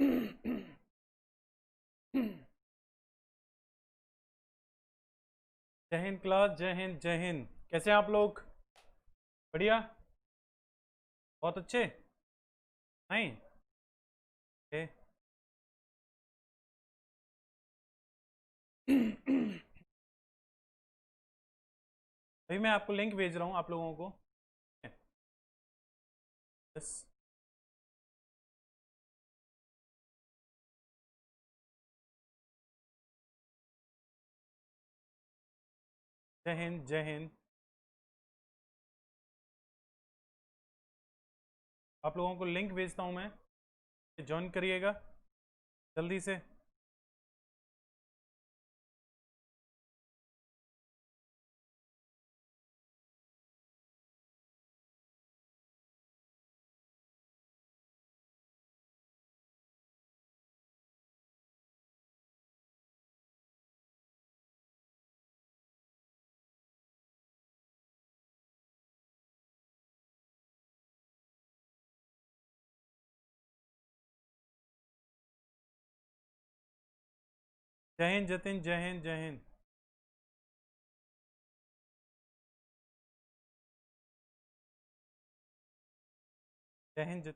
जय हिंद क्लास, जय हिंद जय हिंद। कैसे हैं आप लोग? बढ़िया, बहुत अच्छे। नहीं ओके। अभी मैं आपको लिंक भेज रहा हूँ आप लोगों को। यस। जय हिंद जय हिंद। आप लोगों को लिंक भेजता हूँ मैं, ज्वाइन करिएगा जल्दी से। जय हिंद जतिन, जय हिंद जय हिंद। जय हिंद जतिन।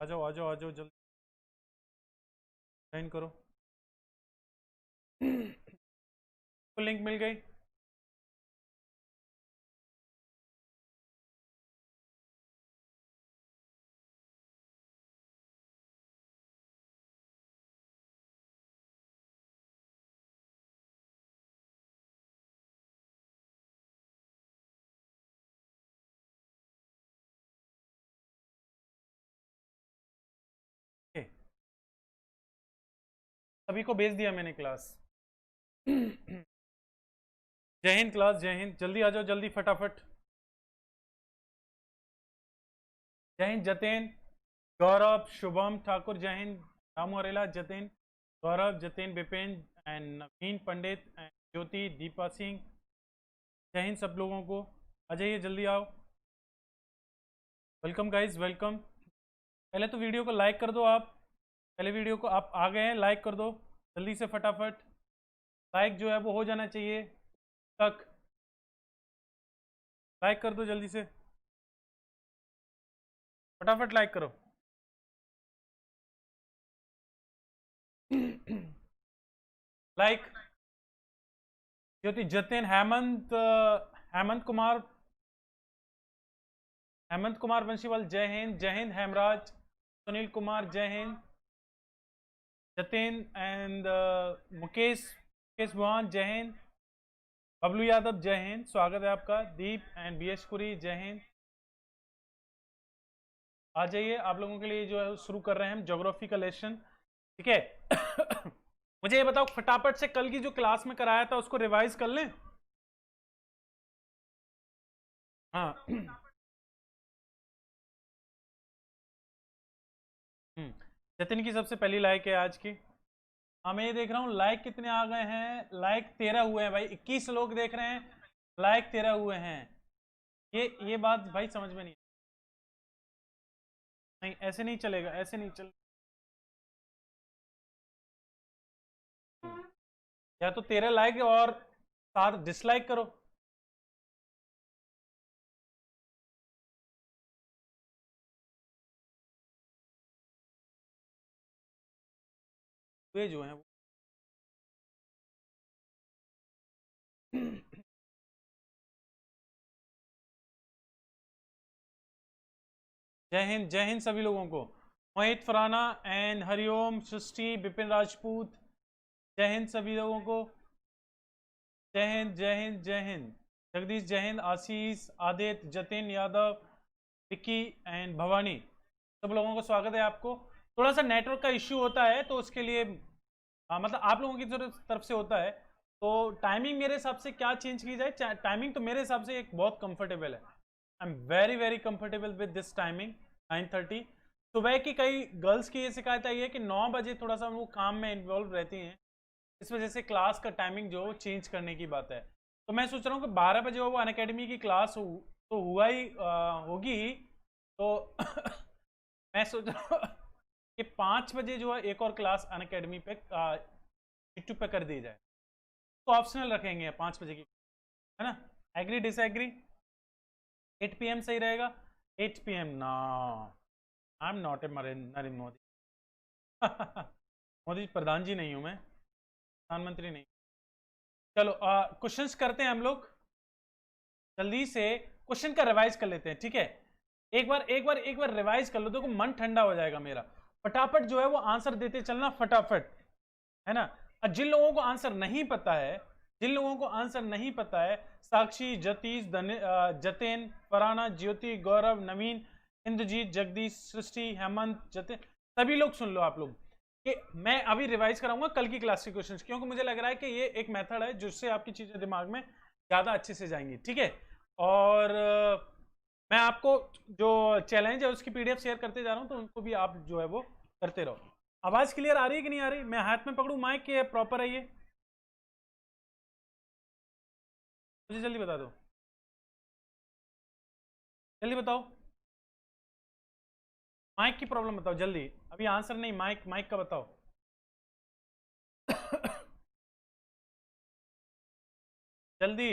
आ जाओ आ जाओ आ जाओ, जल्दी ज्वाइन करो। तो लिंक मिल गई। Okay, सभी को भेज दिया मैंने क्लास। जय हिंद क्लास, जय हिंद। जल्दी आ जाओ, जल्दी फटाफट। जय हिंद जतिन, गौरव, शुभम ठाकुर, जय हिंद। Ramu Arela, Jatin, Gaurav, Jatin, Vipin and Naveen Pandit and Jyoti, Deepa Singh. जय हिंद सब लोगों को। आ जाइए, जल्दी आओ। Welcome guys, welcome. पहले तो वीडियो को लाइक कर दो आप। पहले वीडियो को आप आ गए हैं, लाइक कर दो जल्दी से फटाफट। लाइक जो है वो हो जाना चाहिए तक। लाइक कर दो जल्दी से, फटाफट लाइक करो। लाइक। ज्योति, जतिन, हेमंत, हेमंत कुमार, हेमंत कुमार वंशीवाल, जय हिंद जय हिंद। हेमराज, सुनील कुमार, जय हिंद। जतिन एंड मुकेश, मुकेश बुहान, जय हिंद। बबलू यादव, जय हिंद, स्वागत है आपका। दीप एंड बीएस पुरी, जय हिंद। आ जाइए, आप लोगों के लिए जो है शुरू कर रहे हैं हम ज्योग्राफी का लेसन। ठीक है। मुझे ये बताओ फटाफट से, कल की जो क्लास में कराया था उसको रिवाइज कर लें। हाँ। जतिन की सबसे पहली लाइक है आज की। हाँ, मैं ये देख रहा हूँ लाइक कितने आ गए हैं। लाइक 13 हुए हैं भाई, 21 लोग देख रहे हैं, लाइक 13 हुए हैं। ये बात भाई समझ में नहीं। नहीं, ऐसे नहीं चलेगा, ऐसे नहीं चल। या तो 13 लाइक और 7 डिसलाइक करो। वे जो है वो। जय हिंद सभी लोगों को। मोहित फराना एंड हरिओम, सृष्टि, विपिन राजपूत, जय हिंद सभी लोगों को। जय हिंद जय हिंद जय हिंद। जगदीश, जय हिंद। आशीष, आदित्य, जतिन यादव, विक्की एंड भवानी, सब लोगों का स्वागत है आपको। थोड़ा सा नेटवर्क का इश्यू होता है तो उसके लिए मतलब आप लोगों की तरफ से होता है। तो टाइमिंग मेरे हिसाब से क्या चेंज की जाए? टाइमिंग तो मेरे हिसाब से एक बहुत कंफर्टेबल है। I am very very comfortable with this timing 9:30। सुबह की कई गर्ल्स की ये शिकायत आई है कि 9 बजे थोड़ा सा वो काम में इन्वॉल्व रहती हैं, इस वजह से क्लास का टाइमिंग जो चेंज करने की बात है। तो मैं सोच रहा हूँ कि 12 बजे वो अनअकैडमी की क्लास तो हुआ ही होगी, तो मैं सोच रहा हूँ कि 5 बजे जो है एक और क्लास अनअकैडमी पे यूट्यूब पे कर दी जाए, तो ऑप्शनल रखेंगे 5 बजे की, है ना? Agree disagree? 8 PM सही रहेगा? 8 PM ना, I am not a Narendra Modi. Modi प्रधान जी नहीं हूं मैं, प्रधानमंत्री नहीं। चलो क्वेश्चंस करते हैं हम लोग, जल्दी से क्वेश्चन का रिवाइज कर लेते हैं, ठीक है? एक बार रिवाइज कर लो, देखो मन ठंडा हो जाएगा मेरा। फटाफट जो है वो आंसर देते चलना, फटाफट, है ना? जिन लोगों को आंसर नहीं पता है, जिन लोगों को आंसर नहीं पता है, साक्षी, जतीश, जतेन, फराना, ज्योति, गौरव, नवीन, इंद्रजीत, जगदीश, सृष्टि, हेमंत, जतिन, सभी लोग सुन लो आप लोग कि मैं अभी रिवाइज कराऊंगा कल की क्लास के क्वेश्चंस, क्योंकि मुझे लग रहा है कि ये एक मेथड है जिससे आपकी चीजें दिमाग में ज्यादा अच्छे से जाएंगी, ठीक है? और मैं आपको जो चैलेंज है उसकी PDF शेयर करते जा रहा हूं, तो उनको भी आप जो है वो करते रहो। आवाज क्लियर आ रही है कि नहीं आ रही? मैं हाथ में पकड़ू माइक के प्रॉपर है ये? मुझे जल्दी बता दो, जल्दी बताओ, माइक की प्रॉब्लम बताओ जल्दी, अभी आंसर नहीं, माइक माइक का बताओ। जल्दी।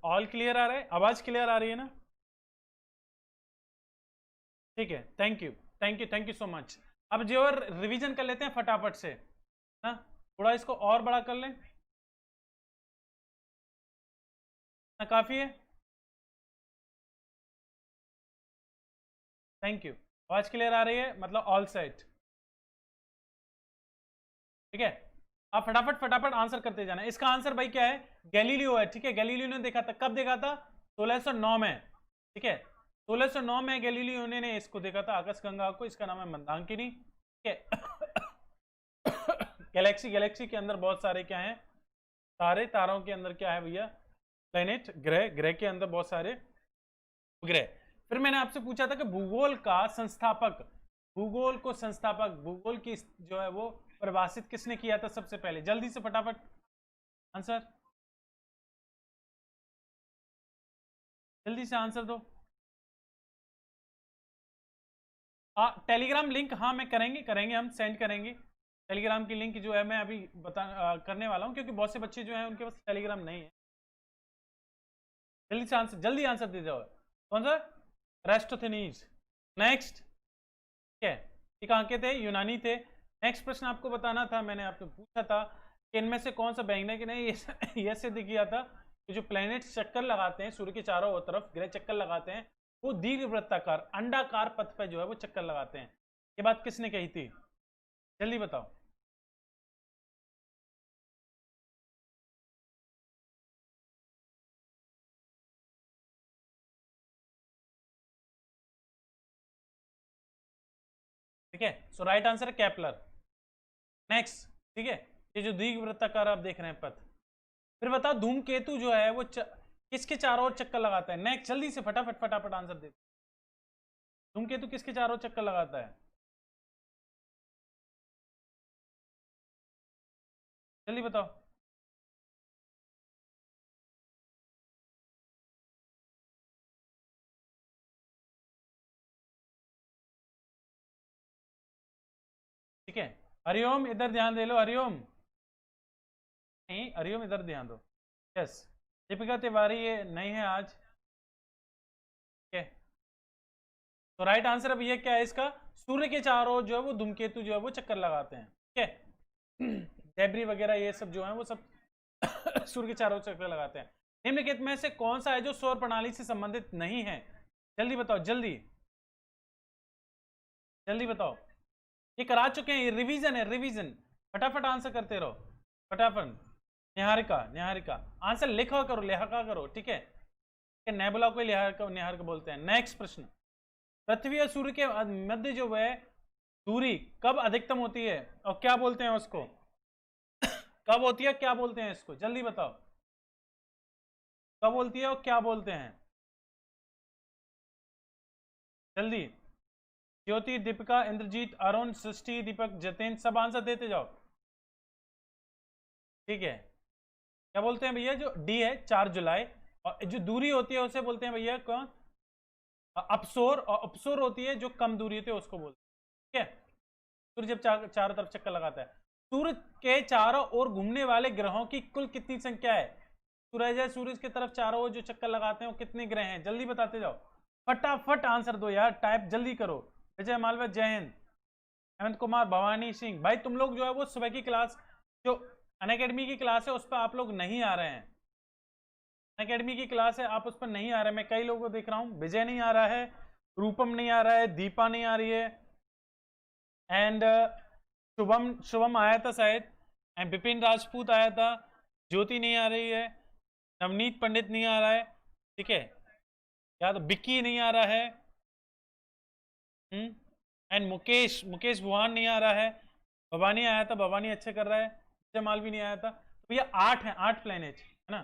ऑल क्लियर आ रहा है? आवाज क्लियर आ रही है ना? ठीक है, thank you, thank you, thank you so much. अब जो और रिवीजन कर लेते हैं फटाफट से, ना? थोड़ा इसको और बड़ा कर लें ना, काफी है? Thank you. आवाज क्लियर आ रही है, मतलब ऑल सेट, ठीक है? आप फटाफट फटाफट आंसर करते जाना। इसका आंसर भाई क्या है? गैलीलियो है, ठीक है? गैलीलियो ने देखा था, कब देखा था? 1609 में, ठीक है? 1609 में गैलीलियो ने इसको देखा था, आकाशगंगा को। इसका नाम है मंदाकिनी, ठीक है? गैलेक्सी, गैलेक्सी के अंदर बहुत सारे क्या हैं? तारे, तारों के अंदर क्या है भैया? प्लेनेट, ग्रह, ग्रह के अंदर बहुत सारे ग्रह। फिर मैंने आपसे पूछा था कि भूगोल का संस्थापक, भूगोल को संस्थापक, भूगोल की जो है वो परिभाषित किसने किया था सबसे पहले? जल्दी से फटाफट आंसर, जल्दी से आंसर दो। टेलीग्राम लिंक, हाँ मैं करेंगे, करेंगे, हम सेंड करेंगे टेलीग्राम की लिंक जो है, मैं अभी करने वाला हूँ, क्योंकि बहुत से बच्चे जो हैं उनके पास टेलीग्राम नहीं है। जल्दी से आंसर, जल्दी आंसर दे जाओ। कौन सा? रेस्टोथेनीज। नेक्स्ट, ठीक है? ये कहाँ के थे? यूनानी थे। नेक्स्ट प्रश्न आपको बताना था, मैंने आपको पूछा था कि इनमें से कौन सा वैज्ञानिक ने ये सिद्ध किया था कि जो प्लैनेट चक्कर लगाते हैं सूर्य के चारों तरफ, ग्रह चक्कर लगाते हैं, वो दीर्घवृत्ताकार अंडाकार पथ पर जो है वो चक्कर लगाते हैं। ये बात किसने कही थी? जल्दी बताओ। ठीक है, सो राइट आंसर है केपलर। नेक्स्ट, ठीक है? ये जो दीर्घवृत्ताकार आप देख रहे हैं पथ, फिर बताओ धूमकेतु जो है वो किसके चारों ओर चक्कर लगाता है? नेक्स्ट, जल्दी से फटाफट फटाफट आंसर दे। धूमकेतु किसके चारों ओर चक्कर लगाता है? जल्दी बताओ। ठीक है, हरिओम इधर ध्यान दे लो, हरिओम नहीं, हरिओम इधर ध्यान दो। यस, दीपिका तिवारी ये नहीं है आज, ठीक है? तो राइट आंसर अब ये क्या है इसका? सूर्य के चारों ओर जो है वो धूमकेतु जो है वो चक्कर लगाते हैं, ठीक है? डेब्री वगैरह ये सब जो है वो सब सूर्य के चारों ओर चक्कर लगाते हैं। निम्नलिखित में से कौन सा है जो सौर प्रणाली से संबंधित नहीं है? जल्दी बताओ, जल्दी, जल्दी बताओ। ये करा चुके हैं, ये रिवीजन है, रिवीजन। फटाफट आंसर करते रहो, फटाफट। निहारिका, निहारिका आंसर लिखा करो, लिखा करो, ठीक है? नेबुला को निहारिका, निहारिका बोलते हैं। नेक्स्ट प्रश्न, पृथ्वी और सूर्य के मध्य जो है दूरी कब अधिकतम होती है और क्या बोलते हैं उसको? कब होती है, क्या बोलते हैं इसको, जल्दी बताओ, कब बोलती है और क्या बोलते हैं, जल्दी। ज्योति, दीपिका, इंद्रजीत, अरुण, सृष्टि, दीपक, जतिन, सब आंसर देते जाओ। ठीक है, क्या बोलते हैं भैया, जो डी है 4 जुलाई, और जो दूरी होती है उसे बोलते हैं भैया कौन, अपसोर, और अपसोर होती है जो कम दूरी होती है उसको बोलते हैं। ठीक है, सूर्य जब चारों तरफ चक्कर लगाता है। सूर्य के चारों ओर घूमने वाले ग्रहों की कुल कितनी संख्या है, सूरज है, सूरज की तरफ चारों ओर जो चक्कर लगाते हैं वो कितने ग्रह हैं, जल्दी बताते जाओ, फटाफट आंसर दो यार, टाइप जल्दी करो। विजय मालवा, जय हिंद। हेमंत कुमार, भवानी सिंह, भाई तुम लोग जो है वो सुबह की क्लास, जो अनअकैडमी की क्लास है उस पर आप लोग नहीं आ रहे हैं, अनअकैडमी की क्लास है आप उस पर नहीं आ रहे, मैं कई लोगों को देख रहा हूँ, विजय नहीं आ रहा है, रूपम नहीं आ रहा है, दीपा नहीं आ रही है, एंड शुभम, शुभम आया था शायद, एंड विपिन राजपूत आया था, ज्योति नहीं आ रही है, नवनीत पंडित नहीं आ रहा है, ठीक है, या तो बिक्की नहीं आ रहा है, एंड मुकेश, मुकेश भुआन नहीं आ रहा है, भवानी आया था, भवानी अच्छे कर रहा है, जमाल भी नहीं आया था, तो भैया 8 है, 8 प्लेनेट है ना।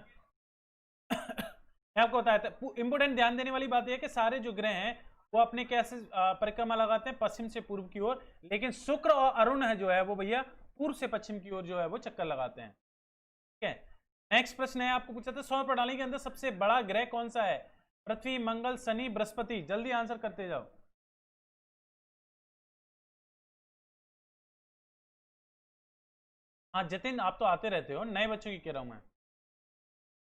मैं आपको बताया था, इंपोर्टेंट ध्यान देने वाली बात यह है कि सारे जो ग्रह हैं वो अपने कैसे परिक्रमा लगाते हैं, पश्चिम से पूर्व की ओर, लेकिन शुक्र और अरुण है जो है वो भैया पूर्व से पश्चिम की ओर जो है वो चक्कर लगाते हैं। ठीक है, नेक्स्ट प्रश्न है, आपको पूछा था सौर प्रणाली के अंदर सबसे बड़ा ग्रह कौन सा है, पृथ्वी, मंगल, शनि, बृहस्पति, जल्दी आंसर करते जाओ। हाँ जतिन, आप तो आते रहते हो, नए बच्चों की कह रहा हूं मैं।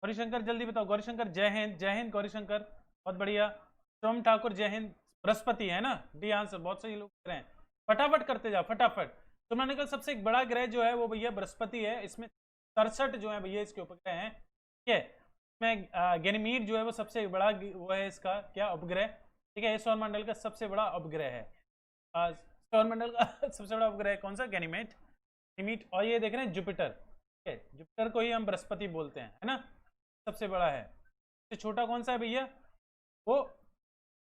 गौरीशंकर जल्दी बताओ, गौरीशंकर, जय हिंद, जय हिंद गौरीशंकर, बहुत बढ़िया। सोम ठाकुर, जय हिंद, बृहस्पति है ना, डी आंसर, बहुत सही लोग कह रहे हैं, फटाफट करते जाओ फटाफट। तुम्हारा निकल सबसे एक बड़ा ग्रह जो है वो भैया बृहस्पति है, इसमें 67 जो है भैया इसके उपग्रह हैं। ठीक है, इसमें गैनीमीड जो है वो सबसे बड़ा वो है इसका क्या उपग्रह। ठीक है, ये सौरमंडल का सबसे बड़ा उपग्रह है, सौरमंडल का सबसे बड़ा उपग्रह कौन सा, गैनीमेड, गैनीमीड, और ये देख रहे हैं जुपिटर। ठीक है, जुपिटर को ही हम बृहस्पति बोलते हैं, है ना, सबसे बड़ा है। सबसे छोटा कौन सा है भैया, वो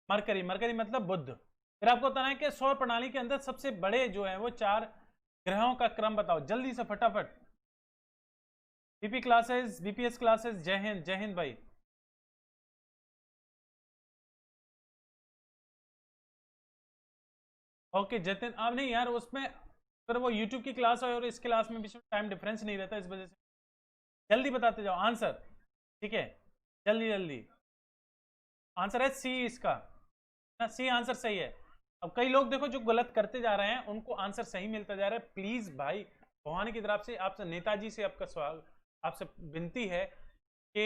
मरकरी, मरकरी मतलब बुध। फिर आपको बताना है कि सौर प्रणाली के अंदर सबसे बड़े जो है वो 4 ग्रहों का क्रम बताओ, जल्दी से फटाफट। बीपी क्लासेस, बीपीएस क्लासेस, जय हिंद, जय हिंद भाई। ओके जतिन, अब नहीं यार उसमें, अगर वो यूट्यूब की क्लास है और इस क्लास में बीच में टाइम डिफरेंस नहीं रहता, इस वजह से जल्दी बताते जाओ आंसर। ठीक है, जल्दी जल्दी, आंसर है सी इसका ना, सी आंसर सही है। अब कई लोग देखो जो गलत करते जा रहे हैं उनको आंसर सही मिलता जा रहा है, प्लीज भाई भगवान की तरफ से आपसे, नेताजी से आपका सवाल, आपसे विनती है कि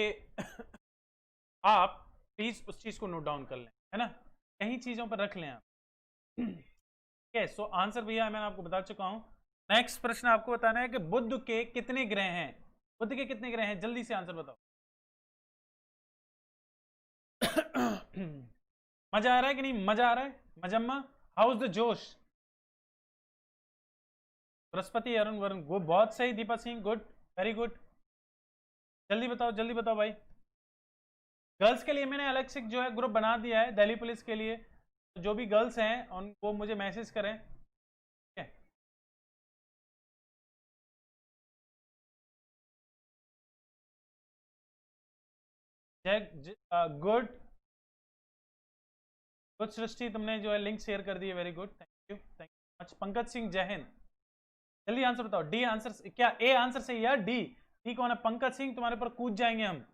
आप प्लीज उस चीज को नोट डाउन कर लें, है ना, कहीं चीजों पर रख लें आप। ठीक है, सो आंसर भैया मैंने आपको बता चुका हूं। नेक्स्ट प्रश्न आपको बताना है कि बुध के कितने ग्रह हैं, बुध के कितने ग्रह हैं, जल्दी से आंसर बताओ। मजा आ रहा है कि नहीं, मजा आ रहा है, मजम्मा, हाउस द जोश। बृहस्पति, अरुण, वरुण, वो बहुत सही, Deepa Singh, good, very good, जल्दी बताओ भाई। गर्ल्स के लिए मैंने अलग से जो है ग्रुप बना दिया है दिल्ली पुलिस के लिए, तो जो भी गर्ल्स हैं उनको मुझे मैसेज करें। ठीक है, जय, गुड, गुड सृष्टि, तुमने जो है लिंक शेयर कर दी है, very good, thank you much. Pankaj Singh, जय हिंद, जल्दी आंसर बताओ, डी आंसर, क्या ए आंसर सही है, डी, डी कौन है, पंकज सिंह, तुम्हारे पर कूद जाएंगे हम,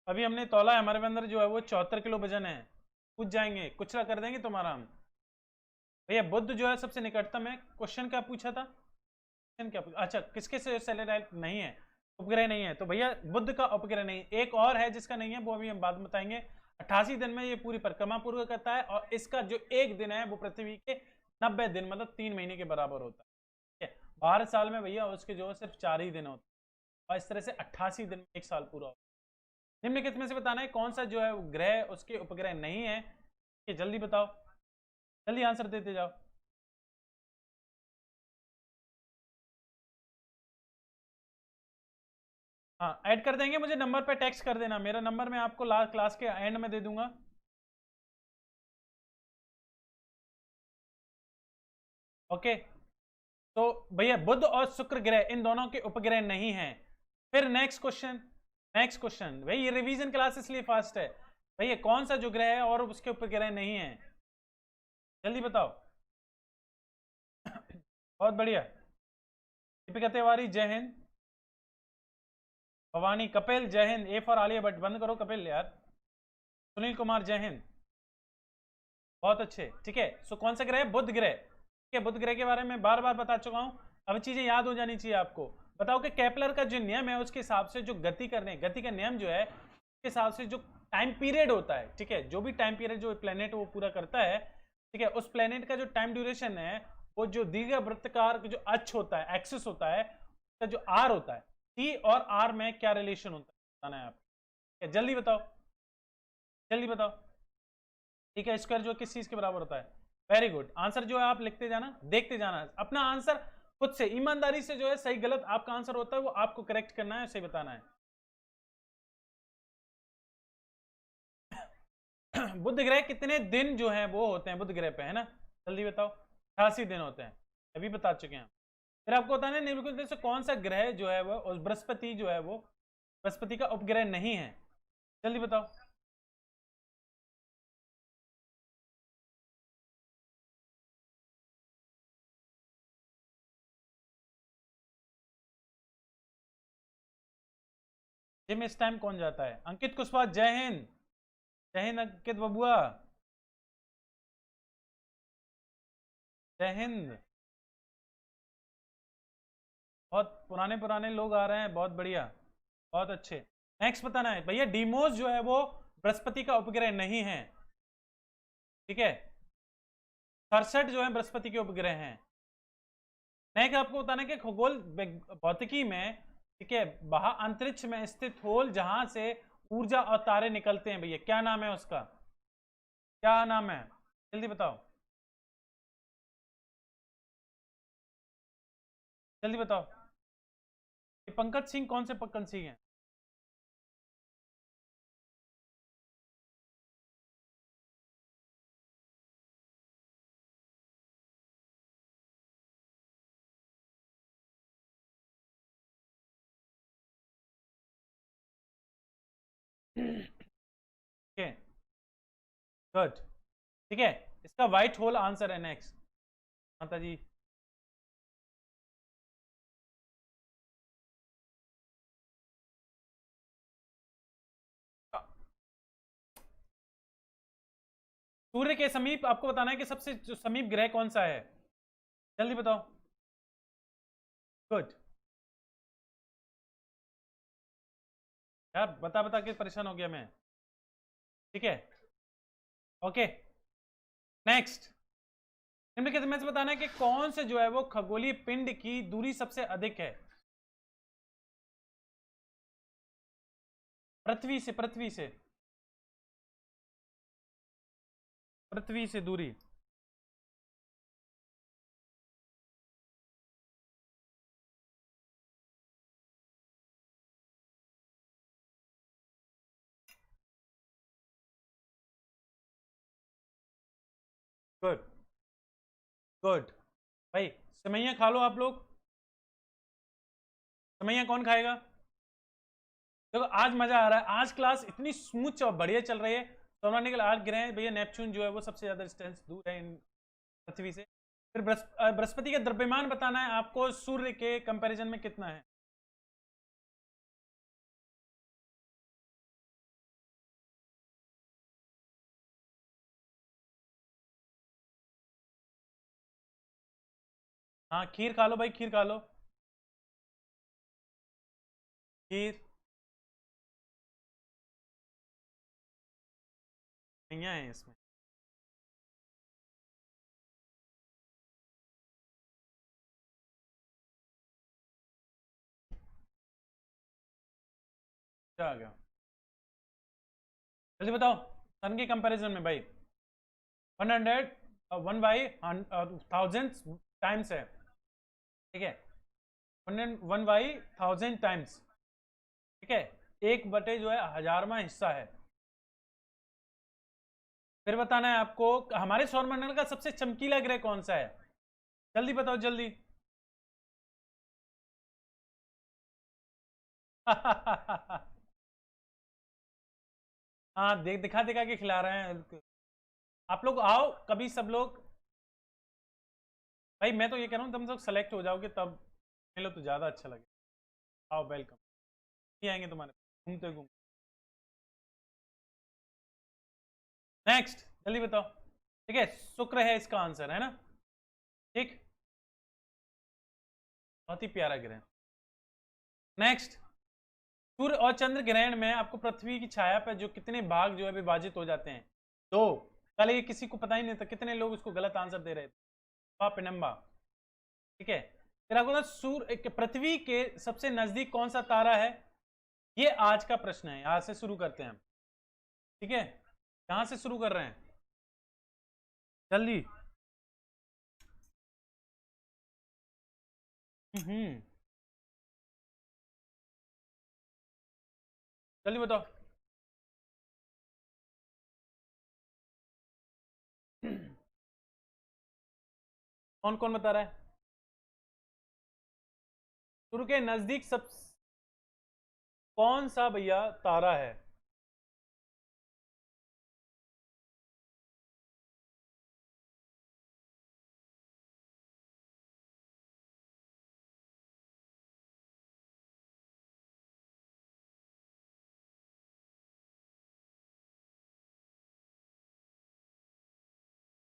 अभी हमने तौला है, हमारे अंदर जो है वो 74 किलो वजन है, कूद जाएंगे, कुचला कर देंगे तुम्हारा हम। भैया बुद्ध जो है सबसे निकटतम है, क्वेश्चन क्या पूछा था, क्वेश्चन क्या पूछा, अच्छा किसके से सैटेलाइट नहीं है, उपग्रह नहीं है, तो भैया बुद्ध का उपग्रह नहीं, एक और है जिसका नहीं है, वो अभी हम बाद में बताएंगे। 88 दिन में ये पूरी परिक्रमा पूर्ण करता है, और इसका जो एक दिन है वो पृथ्वी के 90 दिन मतलब 3 महीने के बराबर होता है। ठीक है, 12 साल में भैया उसके जो है सिर्फ 4 ही दिन होते हैं, और इस तरह से 88 दिन में एक साल पूरा होता है। निम्नलिखित में से बताना है कौन सा जो है ग्रह उसके उपग्रह नहीं है, ये जल्दी बताओ, जल्दी आंसर देते जाओ। हाँ ऐड कर देंगे, मुझे नंबर पे टेक्स्ट कर देना, मेरा नंबर मैं आपको लास्ट क्लास के एंड में दे दूंगा। ओके, तो भैया बुध और शुक्र ग्रह इन दोनों के उपग्रह नहीं हैं। फिर नेक्स्ट क्वेश्चन भाई, ये रिवीजन क्लास इसलिए फास्ट है भैया, कौन सा जो ग्रह है और उसके उपग्रह नहीं है, जल्दी बताओ। बहुत बढ़िया, दीपिका तिवारी जय हिंद, भवानी कपिल जय हिंद, ए फॉर आलिया भट्ट, बंद करो कपिल यार, सुनील कुमार जय हिंद, बहुत अच्छे, ठीक है। सो कौन सा ग्रह है, बुध ग्रह, ठीक है। बुध ग्रह के बारे में बार बार बता चुका हूं, अब चीजें याद हो जानी चाहिए आपको। बताओ कि केपलर का जो नियम है उसके हिसाब से जो गति का नियम जो है उसके हिसाब से जो टाइम पीरियड होता है, ठीक है, जो भी टाइम पीरियड जो प्लेनेट वो पूरा करता है, ठीक है, उस प्लेनेट का जो टाइम ड्यूरेशन है वो जो दीर्घवृत्तकार जो अक्ष होता है, एक्सिस होता है, उसका जो आर होता है, टी और आर में क्या रिलेशन होता है बताना है आप, जल्दी बताओ, जल्दी बताओ। ठीक है, स्क्वायर जो किस चीज के बराबर होता है, वेरी गुड, आंसर जो है आप लिखते जाना, देखते जाना, अपना आंसर खुद से ईमानदारी से जो है सही गलत आपका आंसर होता है वो आपको करेक्ट करना है, सही बताना है। बुध ग्रह कितने दिन जो है वो होते हैं बुध ग्रह पे, है ना, जल्दी बताओ। 88 दिन होते हैं, अभी बता चुके हैं। फिर आपको बताना है निम्नलिखित से कौन सा ग्रह जो है वो, बृहस्पति जो है वो बृहस्पति का उपग्रह नहीं है, जल्दी बताओ। जिम इस टाइम कौन जाता है, अंकित कुशवाहा जय हिंद, जय हिंद अंकित बबुआ, जय हिंद। बहुत पुराने पुराने लोग आ रहे हैं, बहुत बढ़िया, बहुत अच्छे। नेक्स्ट बताना है भैया, डीमोस जो है वो बृहस्पति का उपग्रह नहीं है, ठीक है, 67 जो है बृहस्पति के उपग्रह हैं। नेक्स्ट आपको बताना है कि खगोल भौतिकी में, ठीक है, अंतरिक्ष में स्थित होल जहां से ऊर्जा और तारे निकलते हैं भैया, क्या नाम है उसका, क्या नाम है, जल्दी बताओ, जल्दी बताओ। पंकज सिंह, कौन से पंकज सिंह हैं? ठीक है, गुड, ठीक है, इसका व्हाइट होल आंसर है। नेक्स्ट माता जी, सूर्य के समीप आपको बताना है कि सबसे जो समीप ग्रह कौन सा है, जल्दी बताओ, गुड। यार बता बता के परेशान हो गया मैं, ठीक है, ओके। नेक्स्ट निम्नलिखित में से बताना है कि कौन से जो है वो खगोलीय पिंड की दूरी सबसे अधिक है, पृथ्वी से दूरी, गुड, गुड भाई। सेवैया खा लो आप लोग, सेवैया कौन खाएगा? देखो आज मजा आ रहा है, आज क्लास इतनी स्मूथ और बढ़िया चल रही है। सौरमंडल 8 ग्रह भैया, नेपच्यून जो है वो सबसे ज्यादा डिस्टेंस दूर है इन पृथ्वी से। फिर बृहस्पति का द्रव्यमान बताना है आपको, सूर्य के कंपैरिजन में कितना है, हाँ खीर खा लो भाई, खीर खा लो, खीर नहीं है इसमें। क्या आ गया, जल्दी बताओ। सन के कंपैरिजन में भाई 100 1 बाई 1000 टाइम्स है, ठीक है, 1 बाई 1000 टाइम्स, ठीक है, 1 बटे जो है 1000वां हिस्सा है। फिर बताना है आपको हमारे सौरमंडल का सबसे चमकीला ग्रह कौन सा है, जल्दी बताओ जल्दी। हाँ, दिखा दिखा के खिला रहे हैं। आप लोग आओ कभी सब लोग। भाई मैं तो ये कह रहा हूँ तुम सब सेलेक्ट हो जाओगे तब मिलो तो ज्यादा अच्छा लगे। आओ, वेलकम। ये आएंगे तुम्हारे घूमते घूमते। नेक्स्ट, जल्दी बताओ। ठीक है, शुक्र है इसका आंसर, है ना? ठीक, बहुत ही प्यारा ग्रह। नेक्स्ट, सूर्य और चंद्र ग्रहण में आपको पृथ्वी की छाया पर जो कितने भाग जो है विभाजित हो जाते हैं? दो। कल ये किसी को पता ही नहीं था, कितने लोग उसको गलत आंसर दे रहे थे। पेनम्बा। ठीक है, फिर आपको सूर्य पृथ्वी के सबसे नजदीक कौन सा तारा है? ये आज का प्रश्न है, यहां से शुरू करते हैं। ठीक है, यहां से शुरू कर रहे हैं, जल्दी। हम्म, जल्दी बताओ। कौन कौन बता रहा है? सूर्य के नजदीक सब कौन सा भैया तारा है?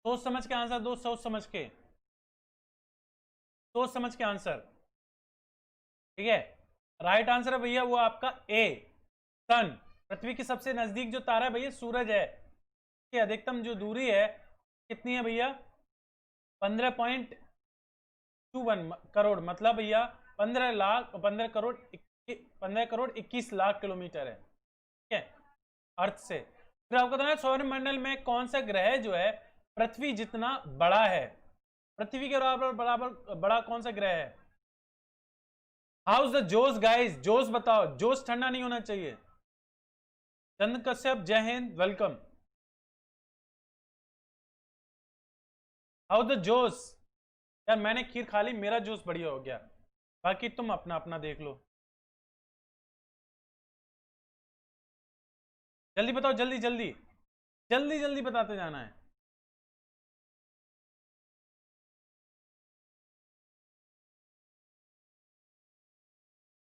सोच समझ के आंसर दो, सोच समझ के, सोच समझ के आंसर। ठीक है, राइट आंसर है भैया वो आपका ए, सन। पृथ्वी के सबसे नजदीक जो तारा है भैया सूरज है। कि अधिकतम जो दूरी है कितनी है भैया? 15.21 करोड़, मतलब भैया 15 लाख, 15 करोड़ 21 लाख किलोमीटर है। ठीक है, अर्थ से। फिर आपको बताना है सौर मंडल में कौन सा ग्रह जो है पृथ्वी जितना बड़ा है? पृथ्वी के बराबर बराबर बड़ा कौन सा ग्रह है? हाउस द जोश गाइस, जोश बताओ, जोश ठंडा नहीं होना चाहिए। चंद कश्यप, जय हिंद, वेलकम। हाउ द जोश। यार मैंने खीर खा ली, मेरा जोश बढ़िया हो गया, बाकी तुम अपना अपना देख लो। जल्दी बताओ, जल्दी जल्दी, जल्दी जल्दी बताते जाना है।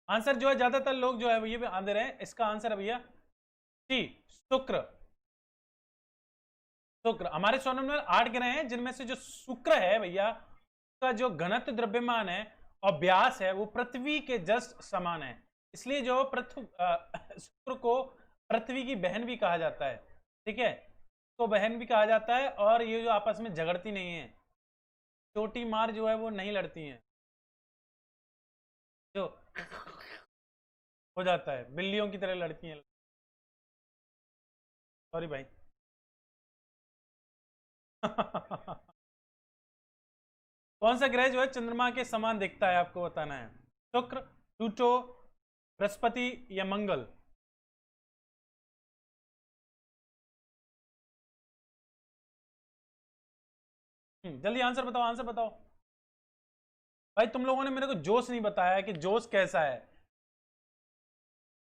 आंसर जो है ज्यादातर लोग जो है ये भी दे रहे हैं, इसका आंसर है भैया सी, शुक्र। शुक्र, हमारे सोलर में 8 ग्रह हैं जिनमें से जो शुक्र है भैया का जो घनत्व द्रव्यमान है और व्यास है वो पृथ्वी के जस्ट समान है। इसलिए जो पृथ्वी शुक्र को पृथ्वी की बहन भी कहा जाता है। ठीक है, तो बहन भी कहा जाता है, और ये जो आपस में झगड़ती नहीं है, चोटी मार जो है वो नहीं लड़ती हैं, जो हो जाता है बिल्लियों की तरह लड़ती हैं। सॉरी भाई। कौन सा ग्रह जो है चंद्रमा के समान दिखता है आपको बताना है? शुक्र, प्लूटो, बृहस्पति या मंगल? जल्दी आंसर बताओ, आंसर बताओ। भाई तुम लोगों ने मेरे को जोश नहीं बताया कि जोश कैसा है।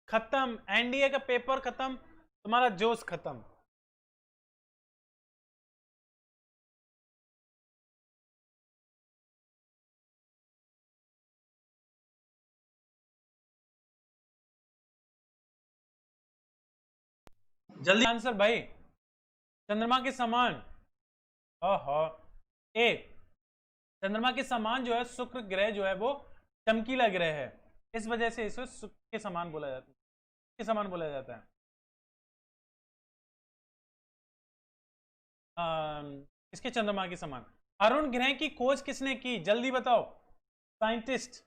खत्म, एनडीए का पेपर खत्म, तुम्हारा जोश खत्म। जल्दी आंसर भाई। चंद्रमा के समान, ओहो, ए, चंद्रमा के समान जो है शुक्र ग्रह जो है वो चमकीला ग्रह है, इस वजह से इसे शुक्र के समान बोला जाता है, के समान बोला जाता है। इसके चंद्रमा के समान। अरुण ग्रह की खोज किसने की, जल्दी बताओ, साइंटिस्ट।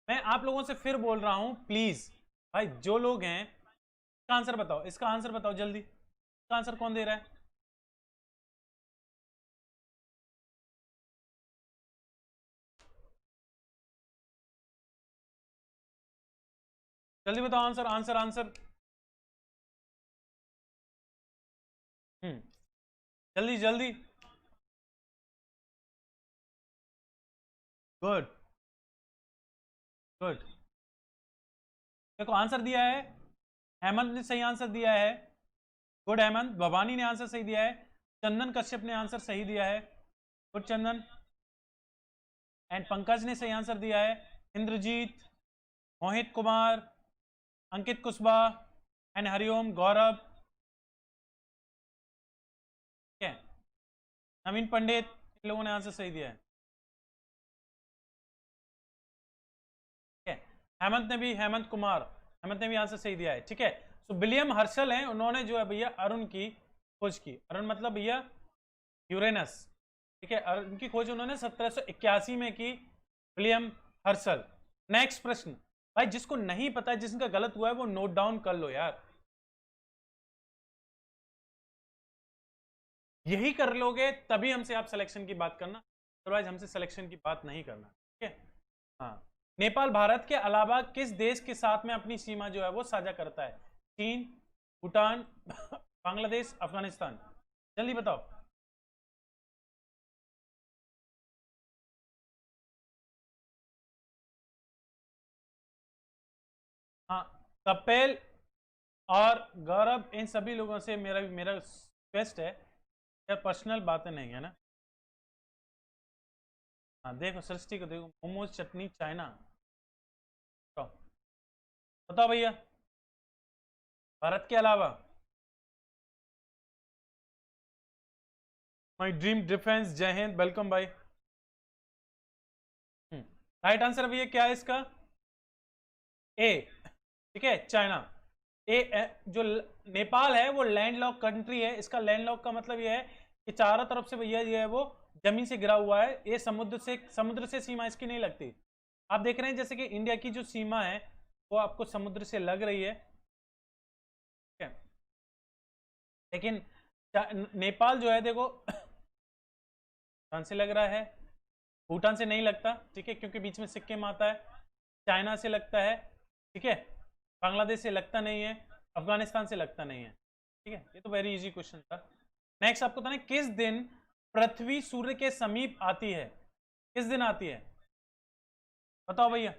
मैं आप लोगों से फिर बोल रहा हूं प्लीज, भाई जो लोग हैं इसका आंसर बताओ, इसका आंसर बताओ जल्दी, इसका आंसर कौन दे रहा है? जल्दी बताओ आंसर, आंसर आंसर। हम्म, जल्दी जल्दी। Good, good. देखो आंसर दिया है, हेमंत ने सही आंसर दिया है, गुड हेमंत। भवानी ने आंसर सही दिया है, चंदन कश्यप ने आंसर सही दिया है, गुड चंदन। एंड पंकज ने सही आंसर दिया है, इंद्रजीत, मोहित कुमार, अंकित कुशवाहा एंड हरिओम, गौरव, ठीक है, नवीन पंडित, इन लोगों ने आंसर सही दिया है, ठीक है। हेमंत कुमार, हेमंत ने भी आंसर सही दिया है, ठीक है। तो विलियम हर्शल हैं, उन्होंने जो है भैया अरुण की खोज की। अरुण मतलब भैया यूरेनस, ठीक है। अरुण की खोज उन्होंने 1781 में की, विलियम हर्शल। नेक्स्ट प्रश्न भाई, जिसको नहीं पता है, जिसका गलत हुआ है वो नोट डाउन कर लो यार, यही कर लोगे तभी हमसे आप सिलेक्शन की बात करना, अदरवाइज हमसे सिलेक्शन की बात नहीं करना, ठीक है। हाँ, नेपाल भारत के अलावा किस देश के साथ में अपनी सीमा जो है वो साझा करता है? चीन, भूटान, बांग्लादेश, अफगानिस्तान, जल्दी बताओ। हाँ, कपिल और गौरव, इन सभी लोगों से मेरा रिक्वेस्ट है, यार पर्सनल बातें नहीं है ना। हाँ देखो, सृष्टि को देखो, मोमोज, चटनी, चाइना, बताओ बताओ भैया, भारत के अलावा। माई ड्रीम डिफेंस, जय हिंद, वेलकम भाई। राइट आंसर भैया क्या है इसका? ए, ठीक है, चाइना। जो नेपाल है वो लैंडलॉक कंट्री है, इसका लैंडलॉक का मतलब ये है कि चारों तरफ से भैया ये है वो जमीन से घिरा हुआ है, ये समुद्र से सीमा इसकी नहीं लगती। आप देख रहे हैं जैसे कि इंडिया की जो सीमा है वो आपको समुद्र से लग रही है, ठीक है, लेकिन नेपाल जो है देखो भूटान से लग रहा है, भूटान से नहीं लगता, ठीक है, क्योंकि बीच में सिक्किम आता है। चाइना से लगता है, ठीक है, बांग्लादेश से लगता नहीं है, अफगानिस्तान से लगता नहीं है, ठीक है। ये तो वेरी इजी क्वेश्चन था। नेक्स्ट आपको बताना, किस दिन पृथ्वी सूर्य के समीप आती है? किस दिन आती है, बताओ भैया।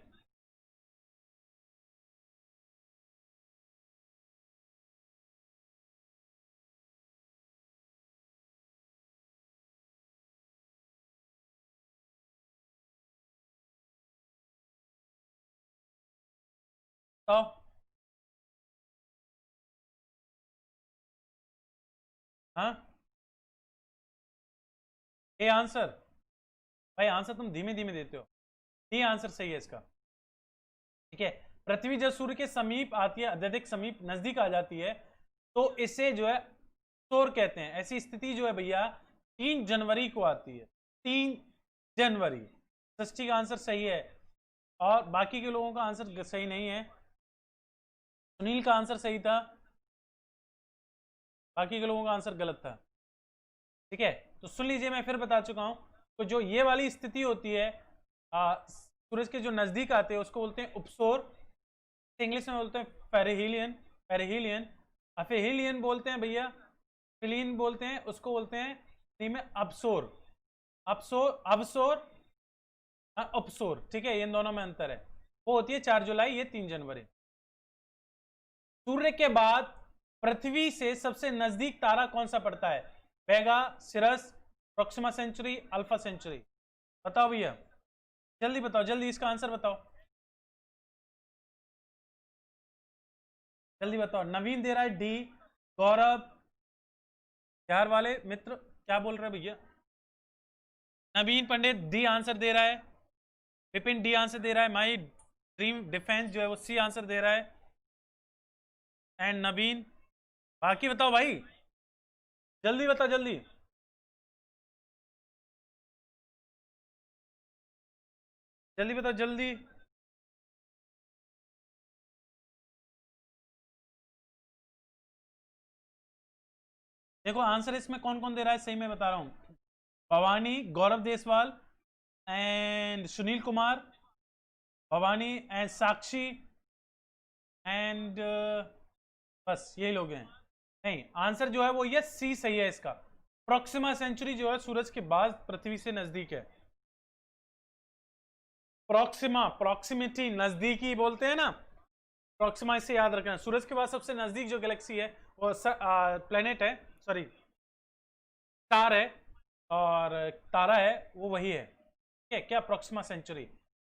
बताओ। हाँ, ए आंसर, भाई आंसर तुम धीमे धीमे देते हो, ये आंसर सही है इसका, ठीक है। पृथ्वी जब सूर्य के समीप आती है, अत्यधिक समीप, नजदीक आ जाती है, तो इसे जो है सोर कहते हैं। ऐसी स्थिति जो है भैया 3 जनवरी को आती है, 3 जनवरी। षष्ठी का आंसर सही है, और बाकी के लोगों का आंसर सही नहीं है। सुनील का आंसर सही था, बाकी के लोगों का आंसर गलत था, ठीक है। तो सुन लीजिए, मैं फिर बता चुका हूं, तो जो ये वाली स्थिति होती है, सूरज के जो नजदीक आते हैं उसको बोलते हैं उपसोर, इंग्लिश में बोलते हैं पेरिहिलियन, पेरिहिलियन। अफेहिलियन बोलते हैं भैया, फिलियन बोलते हैं, उसको बोलते हैं हिंदी में अपसोर, अपसोर, अवसोर, उपसोर, ठीक है, इन दोनों में अंतर है। वो होती है 4 जुलाई, ये 3 जनवरी। सूर्य के बाद पृथ्वी से सबसे नजदीक तारा कौन सा पड़ता है? वेगा, सिरस, प्रोक्सिमा सेंचुरी, अल्फा सेंचुरी, बताओ भैया, जल्दी बताओ, जल्दी इसका आंसर बताओ, जल्दी बताओ। नवीन दे रहा है डी, गौरव, बिहार वाले मित्र क्या बोल रहे हैं भैया? नवीन पंडित डी आंसर दे रहा है, विपिन डी आंसर दे रहा है, माई ड्रीम डिफेंस जो है वो सी आंसर दे रहा है, एंड नवीन। बाकी बताओ भाई, जल्दी बताओ, जल्दी, जल्दी बताओ, जल्दी। देखो आंसर इसमें कौन कौन दे रहा है, सही मैं बता रहा हूं, Bhawani, Gaurav Deswal and Sunil Kumar, Bhawani and Sakshi and बस यही लोग हैं। नहीं, आंसर जो है वो ये सी सही है इसका, प्रोक्सिमा सेंचुरी जो है सूरज के बाद पृथ्वी से नजदीक है। प्रोक्सिमा, प्रॉक्सिमिटी, नजदीकी बोलते हैं ना, प्रॉक्सिमा इससे याद रखना। सूरज के बाद सबसे नजदीक जो गैलेक्सी है वो प्लेनेट है, सॉरी स्टार है और तारा है, वो वही है। ठीक है, क्या? Proxima Centauri.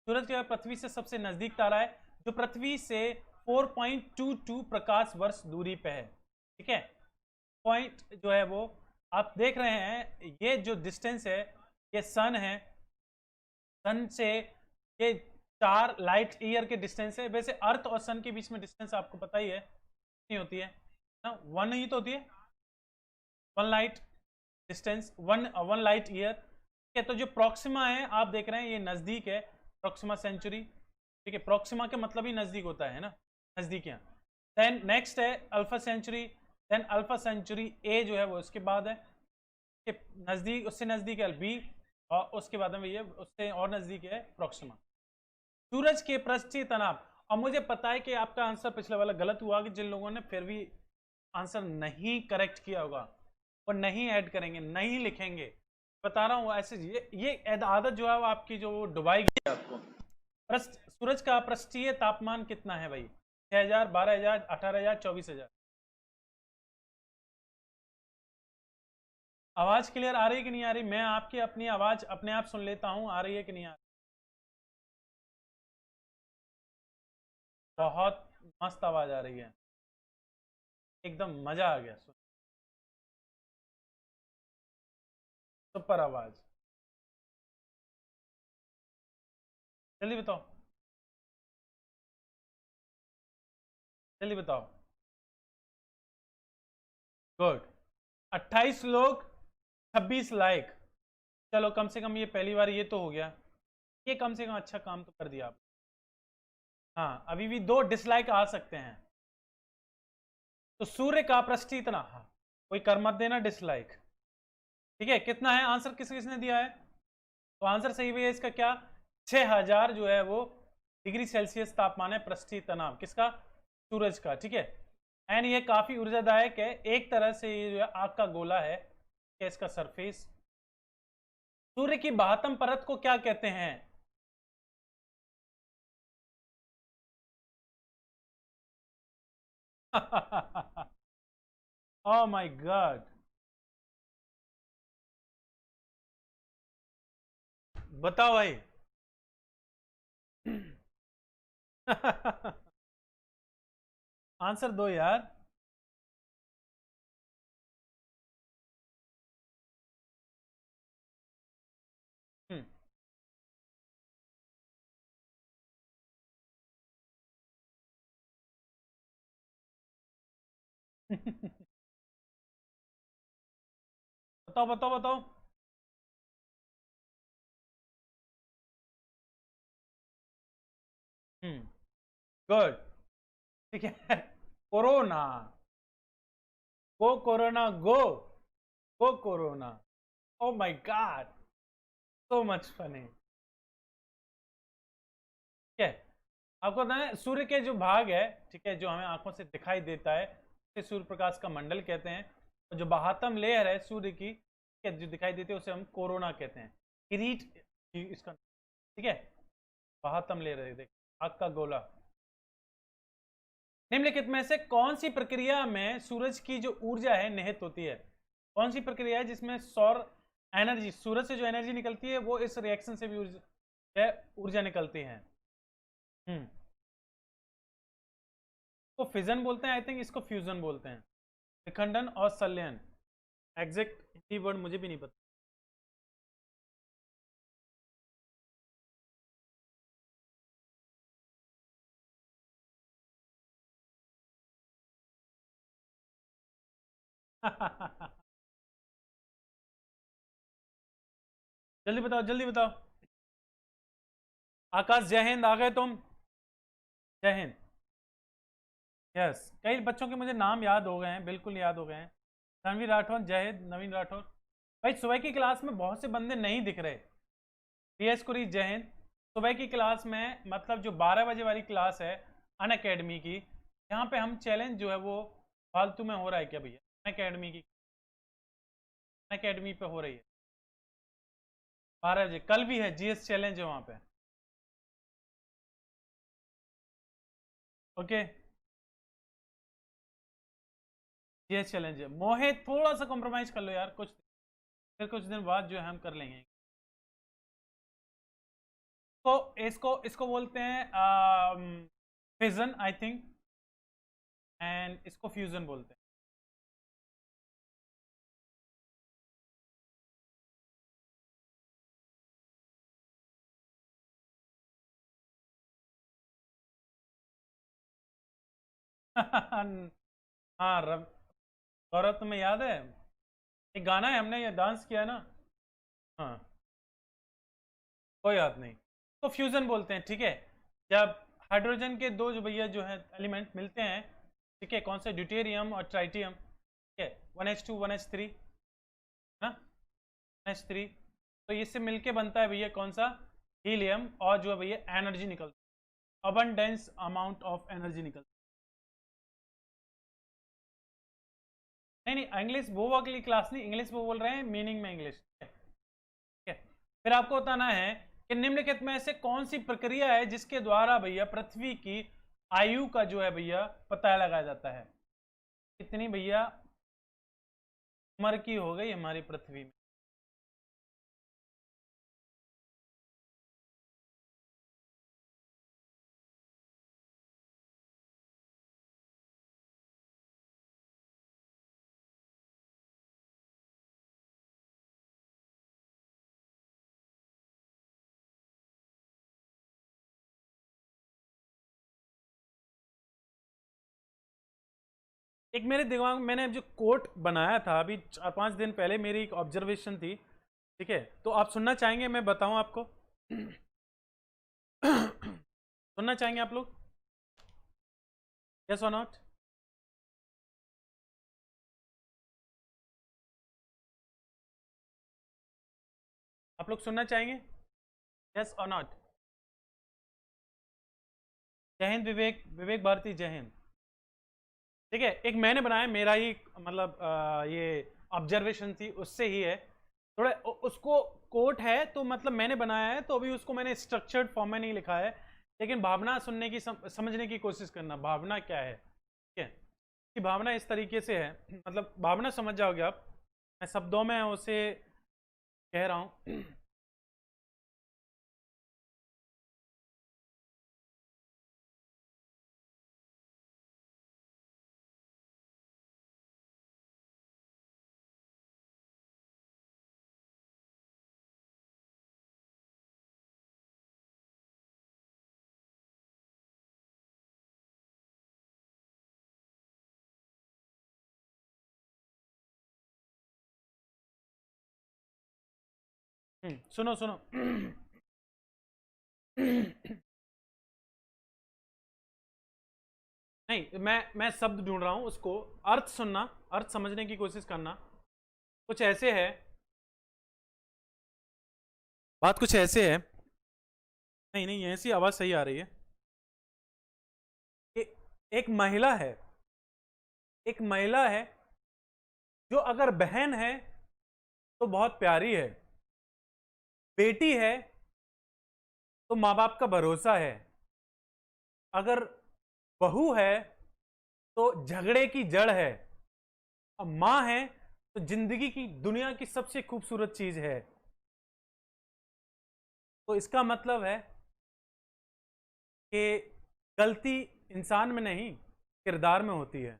सूरज के बाद पृथ्वी से सबसे नजदीक तारा है जो पृथ्वी से 4.22 प्रकाश वर्ष दूरी पे है। ठीक है, पॉइंट जो है वो आप देख रहे हैं, ये जो डिस्टेंस है ये सन है, सन से ये 4 लाइट ईयर के डिस्टेंस है। वैसे अर्थ और सन के बीच में डिस्टेंस आपको पता ही है कितनी होती है ना, 1 ही तो होती है, 1 लाइट डिस्टेंस, 1 लाइट ईयर। ठीक है, तो जो प्रॉक्सिमा है आप देख रहे हैं ये नजदीक है, प्रॉक्सिमा सेंचुरी। ठीक है, प्रॉक्सिमा के मतलब ही नजदीक होता है ना, नजदीकियां। देन नेक्स्ट है Alpha Centauri, then Alpha Centauri A जो है वो इसके बाद है, नजदीक, उससे नजदीक है बी, और उसके बाद में ये उससे और नजदीक है प्रॉक्सिमा। सूरज के पृष्ठीय तनाव, और मुझे पता है कि आपका आंसर पिछले वाला गलत हुआ, कि जिन लोगों ने फिर भी आंसर नहीं करेक्ट किया होगा वो नहीं ऐड करेंगे, नहीं लिखेंगे, बता रहा हूँ ऐसे। ये आदत जो है वो आपकी जो डुबाएगी आपको। सूरज का पृष्ठीय तापमान कितना है भाई? 6000, 12000, 18000, 24000। आवाज क्लियर आ रही है कि नहीं आ रही? मैं आपकी अपनी आवाज अपने आप सुन लेता हूं, आ रही है कि नहीं आ रही? बहुत मस्त आवाज आ रही है, एकदम मजा आ गया सुन, सुपर आवाज। जल्दी बताओ, जल्दी बताओ। गुड, 28 लोग, 26 लाइक। चलो कम से कम ये पहली बार ये तो हो गया, ये कम से कम अच्छा काम तो कर दिया आप। हाँ, अभी भी 2 डिसलाइक आ सकते हैं। तो सूर्य का पृष्ठ इतना, हाँ, कोई कर मत देना डिसलाइक। ठीक है, कितना है आंसर, किस किसने दिया है? तो आंसर सही भी है इसका, क्या? 6000 जो है वो डिग्री सेल्सियस तापमान है पृष्ठीय तनाव किसका? सूरज का। ठीक है, एंड ये काफी ऊर्जादायक है, एक तरह से ये जो है आग का गोला है, क्या इसका सरफेस। सूर्य की बाहतम परत को क्या कहते हैं? ओह माय गॉड, बताओ भाई। आंसर दो यार। हम्म। बताओ बताओ बताओ। हम्म, गुड। ठीक है, corona, go corona go, go corona. Oh my God, so much funny. ठीक है, आपको पता है सूर्य के जो भाग है, ठीक है, जो हमें आंखों से दिखाई देता है उसे सूर्य प्रकाश का मंडल कहते हैं, और जो बाहतम लेयर है सूर्य की, ठीक है, जो दिखाई देती है उसे हम कोरोना कहते हैं, किरीट इसका। ठीक है, बाहतम लेयर है, देख, आग का गोला। निम्नलिखित में से कौन सी प्रक्रिया में सूरज की जो ऊर्जा है निहित होती है? कौन सी प्रक्रिया है जिसमें सौर एनर्जी, सूरज से जो एनर्जी निकलती है वो इस रिएक्शन से भी ऊर्जा निकलती है? हम्म, इसको फिजन बोलते हैं, आई थिंक इसको फ्यूजन बोलते हैं, विखंडन और संलयन। एग्जैक्ट हिंदी वर्ड मुझे भी नहीं पता। जल्दी बताओ, जल्दी बताओ। आकाश, जय हिंद, आ गए तुम? जय हिंद। यस, कई बच्चों के मुझे नाम याद हो गए हैं, बिल्कुल याद हो गए हैं। रणवीर राठौर, जय हिंद, नवीन राठौर। भाई सुबह की क्लास में बहुत से बंदे नहीं दिख रहे। पीएस कुरी, जय हिंद। सुबह की क्लास में मतलब जो 12 बजे वाली क्लास है अन अकेडमी की, यहाँ पे हम चैलेंज जो है वो फालतू में हो रहा है क्या भैया? अन अकेडमी की, अन अकेडमी पे हो रही है 12 बजे, कल भी है जीएस चैलेंज है वहाँ पे। ओके, ये चैलेंज है। मोहित थोड़ा सा कॉम्प्रोमाइज कर लो यार, फिर कुछ दिन बाद जो है हम कर लेंगे। तो इसको बोलते हैं फिजन आई थिंक, एंड इसको फ्यूजन बोलते हैं। हाँ गौरव तुम्हें याद है एक गाना है, हमने ये डांस किया ना। हाँ कोई बात नहीं, तो फ्यूजन बोलते हैं, ठीक है। जब हाइड्रोजन के दो जो भैया जो है एलिमेंट मिलते हैं, ठीक है, कौन से, ड्यूटेरियम और ट्राइटियम, ठीक है, 1H2 1H3 ना, 1H3, तो इससे मिलके बनता है भैया कौन सा, हीलियम, और जो है भैया एनर्जी निकलती है, अबंडेंस अमाउंट ऑफ एनर्जी निकलती है। नहीं नहीं, इंग्लिश वो वाली क्लास नहीं, इंग्लिश वो बोल रहे हैं मीनिंग में इंग्लिश, ठीक है। फिर आपको बताना है कि निम्नलिखित में से कौन सी प्रक्रिया है जिसके द्वारा भैया पृथ्वी की आयु का जो है भैया पता लगाया जाता है, कितनी भैया उम्र की हो गई हमारी पृथ्वी में। एक मेरे दिमाग में मैंने जो कोट बनाया था अभी 4-5 दिन पहले, मेरी एक ऑब्जर्वेशन थी, ठीक है, तो आप सुनना चाहेंगे, मैं बताऊं आपको? सुनना चाहेंगे आप लोग, यस और नॉट? आप लोग सुनना चाहेंगे, यस और नॉट? जय हिंद विवेक, विवेक भारती, जय हिंद। ठीक है, एक मैंने बनाया, मेरा ही मतलब ये ऑब्जर्वेशन थी, उससे ही है थोड़ा, उसको कोट है तो मतलब मैंने बनाया है, तो अभी उसको मैंने स्ट्रक्चर्ड फॉर्म में नहीं लिखा है, लेकिन भावना सुनने की समझने की कोशिश करना, भावना क्या है, ठीक है, कि भावना इस तरीके से है, मतलब भावना समझ जाओगे आप, मैं शब्दों में उसे कह रहा हूँ। सुनो सुनो। नहीं, मैं शब्द ढूंढ रहा हूं, उसको अर्थ सुनना, अर्थ समझने की कोशिश करना। कुछ ऐसे है, बात कुछ ऐसे है, नहीं नहीं ऐसी आवाज सही आ रही है, कि एक महिला है, एक महिला है जो अगर बहन है तो बहुत प्यारी है, बेटी है तो माँ बाप का भरोसा है, अगर बहू है तो झगड़े की जड़ है, और माँ है तो जिंदगी की दुनिया की सबसे खूबसूरत चीज है। तो इसका मतलब है कि गलती इंसान में नहीं, किरदार में होती है।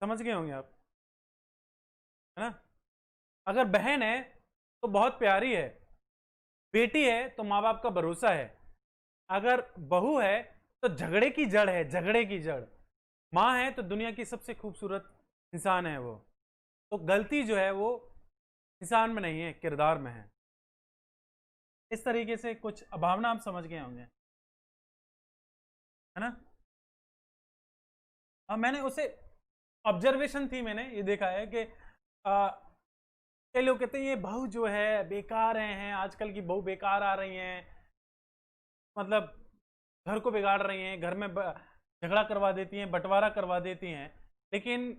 समझ गए होंगे आप, है ना? अगर बहन है तो बहुत प्यारी है, बेटी है तो माँ बाप का भरोसा है, अगर बहू है तो झगड़े की जड़ है, झगड़े की जड़, माँ है तो दुनिया की सबसे खूबसूरत इंसान है वो। तो गलती जो है वो इंसान में नहीं है, किरदार में है। इस तरीके से कुछ भावना आप समझ गए होंगे, है ना? मैंने उसे ऑब्जर्वेशन थी, मैंने ये देखा है कि कई लोग कहते हैं ये बहू जो है बेकार हैं, आजकल की बहू बेकार आ रही हैं, मतलब घर को बिगाड़ रही हैं, घर में झगड़ा करवा देती हैं, बंटवारा करवा देती हैं, लेकिन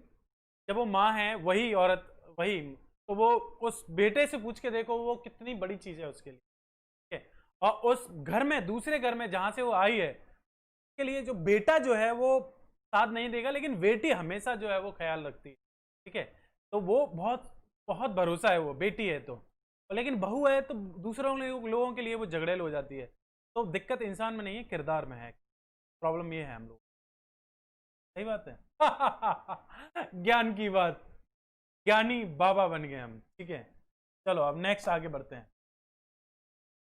जब वो माँ है वही औरत, वही, तो वो उस बेटे से पूछ के देखो वो कितनी बड़ी चीज़ है उसके लिए, ठीक है, और उस घर में, दूसरे घर में जहाँ से वो आई है, के लिए जो बेटा जो है वो साथ नहीं देगा, लेकिन बेटी हमेशा जो है वो ख्याल रखती है, ठीक है। तो वो बहुत बहुत भरोसा है, वो बेटी है तो। लेकिन बहू है तो दूसरों लोगों के लिए वो झगड़ेल हो जाती है। तो दिक्कत इंसान में नहीं है, किरदार में है। प्रॉब्लम ये है हम लोग। सही बात है। ज्ञान की बात, ज्ञानी बाबा बन गए हम, ठीक है। चलो अब नेक्स्ट आगे बढ़ते हैं।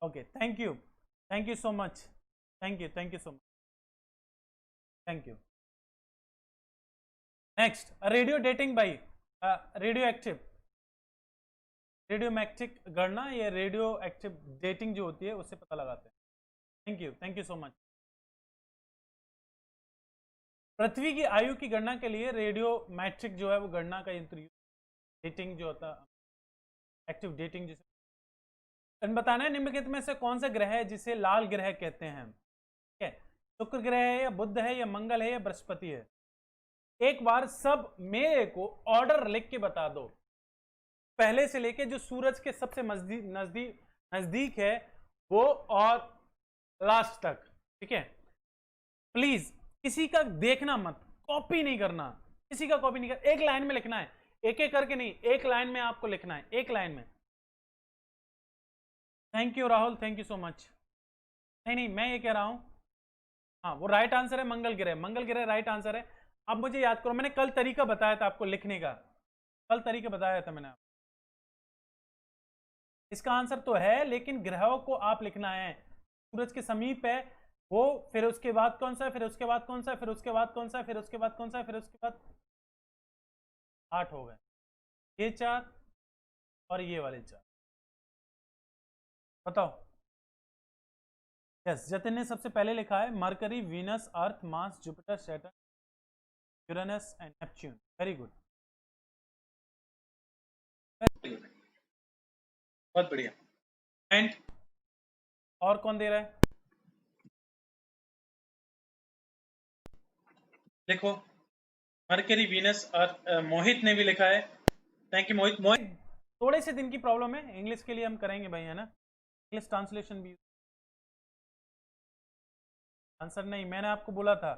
Okay, thank you so much, thank you so much, thank you. Next, radio dating भाई, रेडियो एक्टिव, रेडियोमैक्टिक गणना या रेडियो एक्टिव डेटिंग जो होती है उससे पता लगाते हैं। Thank you so much. पृथ्वी की आयु की गणना के लिए रेडियो मैट्रिक जो है वो गणना का यंत्र, डेटिंग जो होता है, एक्टिव डेटिंग जिसे बताना है। निम्नलिखित में से कौन सा ग्रह है जिसे लाल ग्रह कहते हैं, ठीक है। शुक्र ग्रह है या बुध है या मंगल है या बृहस्पति है। एक बार सब मेरे को ऑर्डर लिख के बता दो, पहले से लेके जो सूरज के सबसे नजदीक नजदीक नजदीक है वो, और लास्ट तक, ठीक है। प्लीज किसी का देखना मत, कॉपी नहीं करना, किसी का कॉपी नहीं करना, एक लाइन में लिखना है, एक एक करके नहीं, एक लाइन में आपको लिखना है, एक लाइन में। Thank you Rahul, thank you so much. नहीं नहीं, मैं ये कह रहा हूं, हाँ वो राइट आंसर है, मंगल ग्रह, मंगल ग्रह राइट आंसर है। अब मुझे याद करो, मैंने कल तरीका बताया था आपको लिखने का, कल तरीका बताया था मैंने आपको। इसका आंसर तो है, लेकिन ग्रहों को आप लिखना है, सूरज के समीप है वो, फिर उसके बाद कौन सा है, फिर उसके बाद कौन सा है, फिर उसके बाद कौन सा है, फिर उसके बाद कौन सा है, फिर उसके बाद 8 हो गए, ये 4 और ये वाले 4। बताओ। यस, जतिन ने सबसे पहले लिखा है mercury, Venus, earth, Mars, Jupiter, Saturn, Uranus and Neptune. Very good, बहुत बढ़िया। एंड और कौन दे रहा है, देखो, मरकरी, वीनस, अर्थ, मोहित ने भी लिखा है। थैंक यू मोहित। मोहित थोड़े से दिन की प्रॉब्लम है, इंग्लिश के लिए हम करेंगे भाई, है ना, इंग्लिश ट्रांसलेशन भी। आंसर नहीं, मैंने आपको बोला था,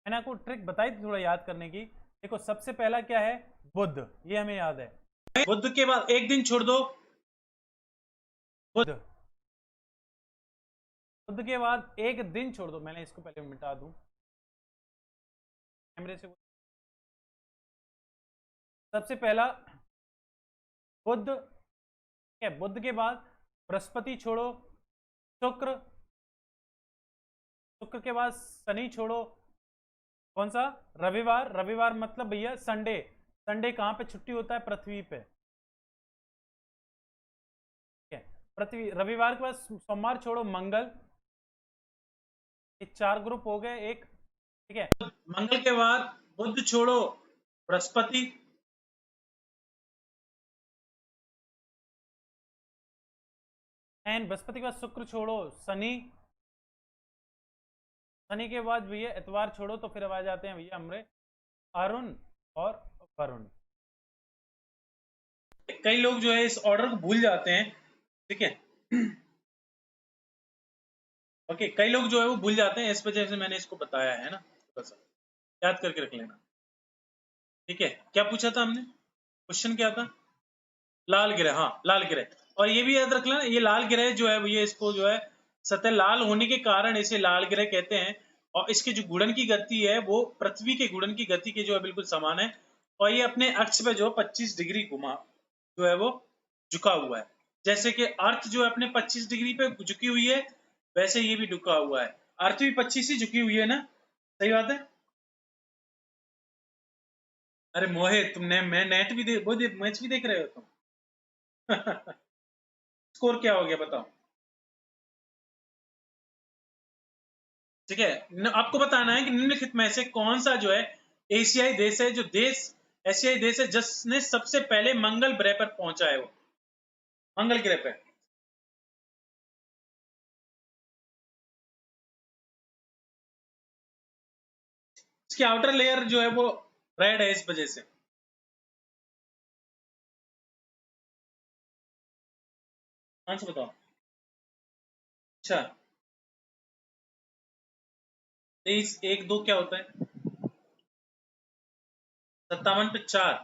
मैंने आपको ट्रिक बताई थी थोड़ा याद करने की। देखो सबसे पहला क्या है, बुध, ये हमें याद है। बुध के बाद एक दिन छोड़ दो, बुध, बुध के बाद एक दिन छोड़ दो, मैंने इसको पहले मिटा दूं कैमरे से। सबसे पहला बुध, ठीक है, बुध के बाद बृहस्पति छोड़ो, शुक्र, शुक्र के बाद शनि छोड़ो, कौन सा, रविवार, रविवार मतलब भैया संडे, संडे कहां पे छुट्टी होता है, पृथ्वी पे, ठीक है। पृथ्वी, रविवार के बाद सोमवार छोड़ो, मंगल, ये 4 ग्रुप हो गए एक, ठीक है। मंगल के बाद बुध छोड़ो, बृहस्पति, एंड बृहस्पति के बाद शुक्र छोड़ो, शनि, शनि के बाद भैया इतवार छोड़ो, तो फिर अब आ जाते हैं भैया हमारे अरुण और वरुण। कई लोग जो है इस ऑर्डर को भूल जाते हैं, ठीक है। ओके, कई लोग जो है वो भूल जाते हैं, इस वजह से मैंने इसको बताया है ना, थोड़ा सा याद करके रख लेना, ठीक है। क्या पूछा था हमने, क्वेश्चन क्या था, लाल ग्रह, हाँ लाल ग्रह। और ये भी याद रख लेना, ये लाल ग्रह जो है ये इसको जो है सतह लाल होने के कारण इसे लाल ग्रह कहते हैं। और इसकी जो गुणन की गति है वो पृथ्वी के गुणन की गति के जो है बिल्कुल समान है। और ये अपने अक्ष पे जो 25 डिग्री घुमा जो है वो झुका हुआ है। जैसे कि अर्थ जो है अपने 25 डिग्री पे झुकी हुई है, वैसे ये भी झुका हुआ है। अर्थ भी 25 ही झुकी हुई है ना, सही बात है। अरे मोहित, तुमने मैं नेट भी वो मैच भी देख रहे हो तुम। स्कोर क्या हो गया बताओ, ठीक है। आपको बताना है कि निम्नलिखित में से कौन सा जो है एशियाई देश है, जो देश एशियाई देश है जिसने सबसे पहले मंगल ग्रह पर पहुंचा है, वो मंगल ग्रह पे। इसकी आउटर लेयर जो है वो रेड है इस वजह से। आंसर बताओ। अच्छा, 23 1 2 क्या होता है, 57 पे 4।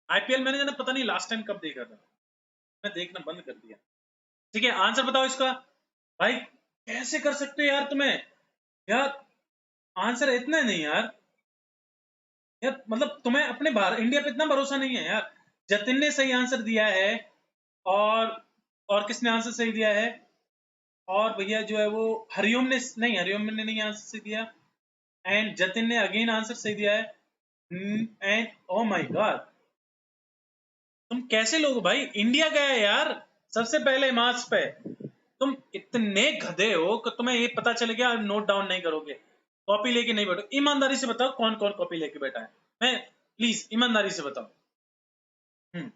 आईपीएल मैंने ना पता नहीं लास्ट टाइम कब देखा था, मैं देखना बंद कर दिया। ठीक है, आंसर बताओ इसका। भाई कैसे कर सकते हो यार तुम्हें, यार आंसर इतना नहीं यार, यार मतलब तुम्हें अपने भारत इंडिया पे इतना भरोसा नहीं है यार। जतिन ने सही आंसर दिया है, और और किसने आंसर सही दिया है, और भैया जो है वो हरिओम ने नहीं, हरिओम ने नहीं आंसर सही दिया, एंड जतिन ने अगेन आंसर सही दिया है। एंड ओ माय गॉड, तुम कैसे लोग भाई, इंडिया गया है यार सबसे पहले मार्च पे। तुम इतने गधे हो कि तुम्हें ये पता चल गया, नोट डाउन नहीं करोगे, कॉपी लेके नहीं बैठो। ईमानदारी से बताओ कौन कौन कॉपी लेके बैठा है, मैं प्लीज ईमानदारी से बताओ। हम्म,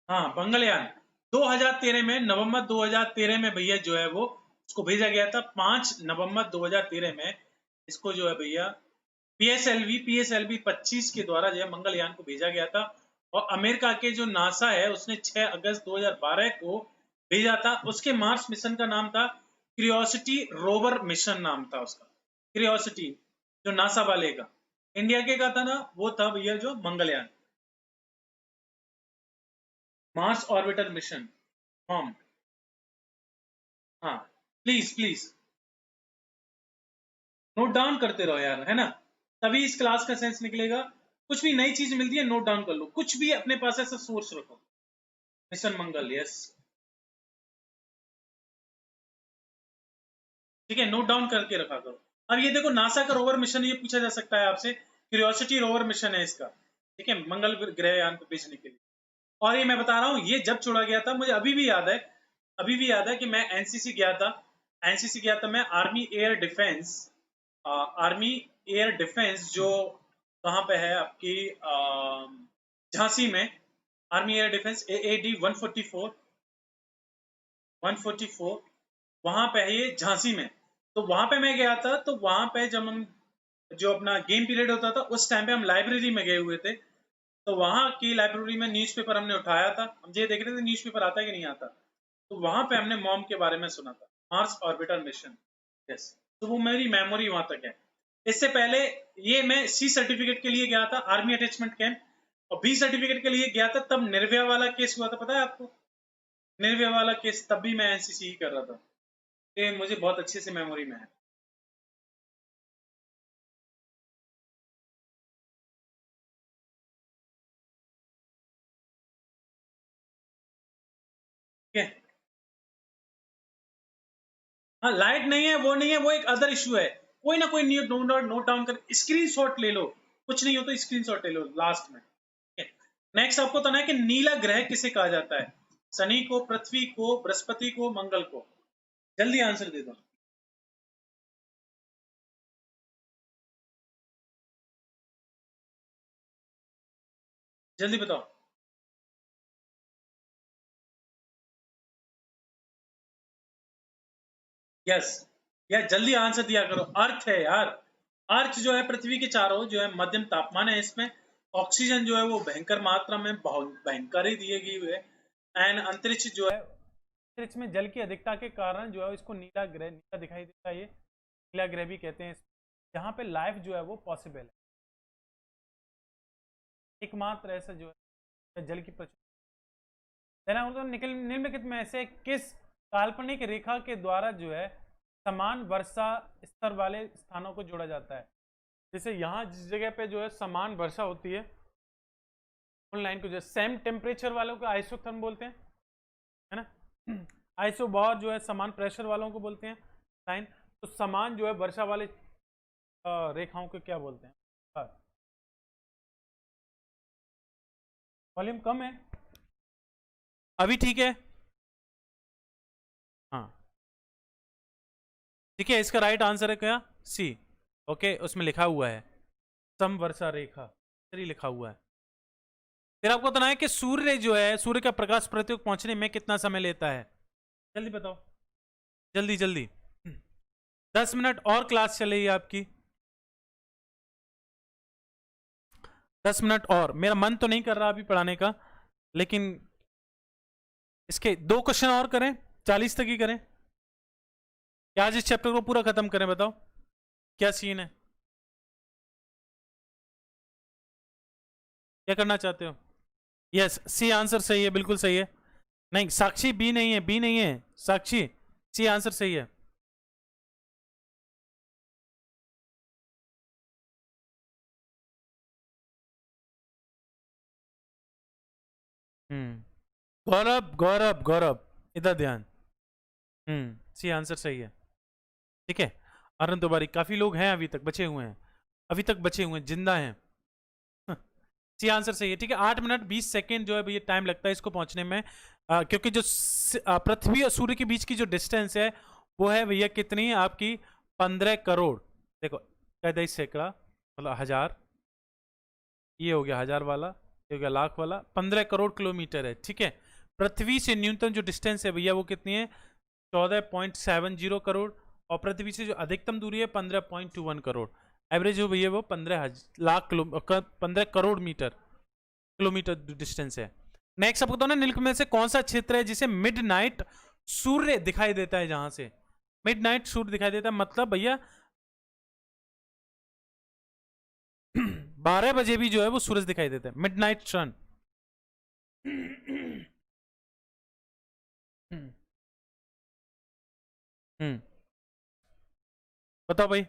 हाँ मंगलयान 2013 में, नवंबर 2013 में भैया जो है वो उसको भेजा गया था, 5 नवंबर 2013 में इसको जो है भैया पीएसएलवी 25 के द्वारा जो है मंगलयान को भेजा गया था। और अमेरिका के जो नासा है उसने 6 अगस्त 2012 को भेजा था। उसके मार्स मिशन का नाम था क्यूरियोसिटी रोवर मिशन, नाम था उसका क्यूरियोसिटी, जो नासा वाले का। इंडिया के का था ना, वो था भैया जो Mangalyaan, Mars orbiter mission form. हाँ प्लीज प्लीज नोट डाउन करते रहो यार, है ना, तभी इस क्लास का सेंस निकलेगा। कुछ भी नई चीज मिलती है नोट डाउन कर लो, कुछ भी अपने पास ऐसा सोर्स रखो। मिशन मंगल, यस, ठीक है, नोट डाउन करके रखा करो। अब ये देखो नासा का रोवर मिशन, ये पूछा जा सकता है आपसे, क्यूरियोसिटी रोवर मिशन है इसका, ठीक है, मंगल ग्रह यान को भेजने के लिए। और ये मैं बता रहा हूँ, ये जब छोड़ा गया था मुझे अभी भी याद है, अभी भी याद है कि मैं एनसीसी गया था, एनसीसी गया था मैं, army air defence, army air defence जो कहाँ पे है आपकी, झांसी में, आर्मी एयर डिफेंस AAD 144 वहां पे है ये झांसी में। तो वहां पे मैं गया था, तो वहां पे जब हम जो अपना गेम पीरियड होता था उस टाइम पे हम लाइब्रेरी में गए हुए थे। तो वहां की लाइब्रेरी में न्यूज़पेपर हमने उठाया था, हम ये देख रहे थे न्यूज़पेपर आता है कि नहीं आता। तो वहां पे हमने मॉम के बारे में सुना था, मार्स ऑर्बिटर मिशन, यस। तो वो मेरी मेमोरी वहां तक है। इससे पहले ये मैं सी सर्टिफिकेट के लिए गया था आर्मी अटैचमेंट कैंप, और बी सर्टिफिकेट के लिए गया था, तब निर्भया वाला केस हुआ था, पता है आपको, निर्भया वाला केस, तब भी मैं एनसीसी ही कर रहा था। ये मुझे बहुत अच्छे से मेमोरी में है। ठीक है, हाँ लाइट नहीं है, वो नहीं है, वो एक अदर इशू है। कोई ना कोई नोट डाउन कर, स्क्रीनशॉट ले लो, कुछ नहीं हो तो स्क्रीनशॉट ले लो लास्ट में। नेक्स्ट आपको बताना है कि नीला ग्रह किसे कहा जाता है, शनि को, पृथ्वी को, बृहस्पति को, मंगल को। जल्दी आंसर दे दो, जल्दी बताओ। यस, यार जल्दी आंसर दिया करो, अर्थ है यार। अर्थ जो है पृथ्वी के चारों जो है मध्यम तापमान है इसमें, ऑक्सीजन जो है वो भयंकर मात्रा में बहुत भयंकर ही दी गई हुई है। एंड अंतरिक्ष जो है, अंतरिक्ष में जल की अधिकता के कारण जो है इसको नीला ग्रह, नीला दिखाई देता है, ये नीला ग्रह भी कहते हैं, जहाँ पे लाइफ जो है वो पॉसिबल है, एकमात्र ऐसा जो है जल की प्रचुर। निकल निम्नलिखित में से किस काल्पनिक रेखा के द्वारा जो है समान वर्षा स्तर वाले स्थानों को जोड़ा जाता है। जैसे यहाँ जिस जगह पे जो है समान वर्षा होती है, उन लाइन को जो है सेम टेम्परेचर वालों को आइसोथर्म बोलते हैं, है ना। आइसोबार जो है समान प्रेशर वालों को बोलते हैं लाइन। तो समान जो है वर्षा वाले रेखाओं को क्या बोलते हैं। वॉल्यूम कम है, अभी ठीक है, हाँ ठीक है। इसका राइट आंसर है क्या, सी। ओके, उसमें लिखा हुआ है समवर्षा रेखा, लिखा हुआ है। फिर आपको बताना है कि सूर्य जो है, सूर्य का प्रकाश पृथ्वी तक पहुंचने में कितना समय लेता है, जल्दी बताओ, जल्दी जल्दी। 10 मिनट और क्लास चलेगी आपकी, 10 मिनट और। मेरा मन तो नहीं कर रहा अभी पढ़ाने का, लेकिन इसके 2 क्वेश्चन और करें, 40 तक ही करें, क्या आज इस चैप्टर को पूरा खत्म करें, बताओ क्या सीन है। क्या करना चाहते हो? यस, सी आंसर सही है, बिल्कुल सही है। नहीं साक्षी, बी नहीं है, बी नहीं है साक्षी, सी आंसर सही है। गौरव गौरव गौरव, इधर ध्यान। सी आंसर सही है, ठीक है। अरुण तिवारी, काफी लोग हैं अभी तक बचे हुए हैं, अभी तक बचे हुए हैं, जिंदा हैं। सी आंसर सही है, ठीक है। 8 मिनट 20 सेकेंड जो है भैया टाइम लगता है इसको पहुंचने में, क्योंकि जो पृथ्वी और सूर्य के बीच की जो डिस्टेंस है वो है भैया कितनी, आपकी 15 करोड़। देखो 35 सैकड़ा मतलब हजार, ये हो गया हजार वाला, ये हो गया लाख वाला, 15 करोड़ किलोमीटर है, ठीक है। पृथ्वी से न्यूनतम जो डिस्टेंस है भैया वो कितनी है, 14.70 करोड़, और पृथ्वी से जो अधिकतम दूरी है 15.21 करोड़। एवरेज हो भैया वो 15 करोड़ मीटर किलोमीटर डिस्टेंस है। नेक्स्ट आपको बताओ ना, निम्न में से कौन सा क्षेत्र है जिसे मिडनाइट सूर्य दिखाई देता है? जहां से मिडनाइट सूर्य दिखाई देता है मतलब भैया 12 बजे भी जो है वो सूरज दिखाई देता है, मिडनाइट सन। बताओ भाई,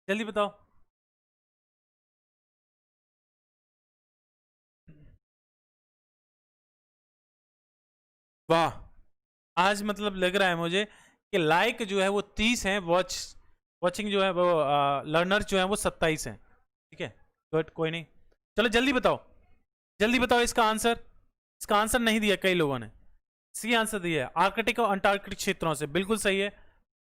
जल्दी बताओ। वाह, आज मतलब लग रहा है मुझे कि लाइक जो है वो 30 हैं, वॉचिंग जो है वो लर्नर जो है वो 27 हैं, ठीक है। बट कोई नहीं, चलो जल्दी बताओ, जल्दी बताओ इसका आंसर। इसका आंसर नहीं दिया कई लोगों ने, सी आंसर दिया है, आर्कटिक और अंटार्कटिक क्षेत्रों से, बिल्कुल सही है,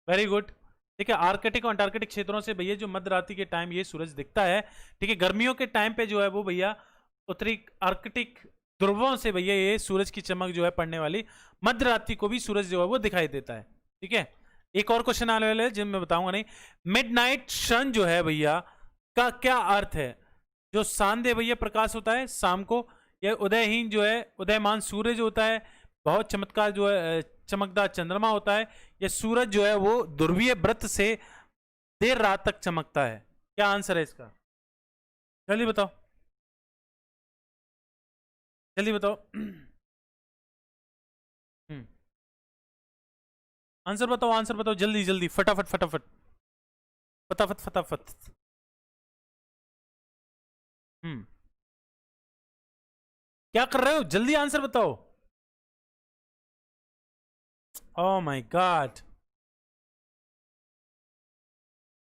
वेरी गुड, ठीक है। आर्कटिक और अंटार्कटिक क्षेत्रों से भैया जो मध्य रात्रि के टाइम ये सूरज दिखता है, ठीक है। गर्मियों के टाइम पे जो है वो भैया उत्तरी आर्कटिक ध्रुवों से भैया ये सूरज की चमक जो है पड़ने वाली, मध्य रात्रि को भी सूरज जो है वो दिखाई देता है, ठीक है। एक और क्वेश्चन आने वाले हैं जिन मैं बताऊंगा नहीं। मिडनाइट सन जो है भैया का क्या अर्थ है? जो सांध्य भैया प्रकाश होता है शाम को, या उदयहीन जो है उदयमान सूर्य जो होता है, बहुत चमत्कार जो है चमकदार चंद्रमा होता है, या सूरज जो है वो ध्रुवीय व्रत से देर रात तक चमकता है? क्या आंसर है इसका? जल्दी बताओ, जल्दी बताओ। आंसर बताओ, आंसर बताओ, जल्दी जल्दी, फटाफट फटाफट फटाफट फटाफट। क्या कर रहे हो, जल्दी आंसर बताओ। ओह माय गॉड,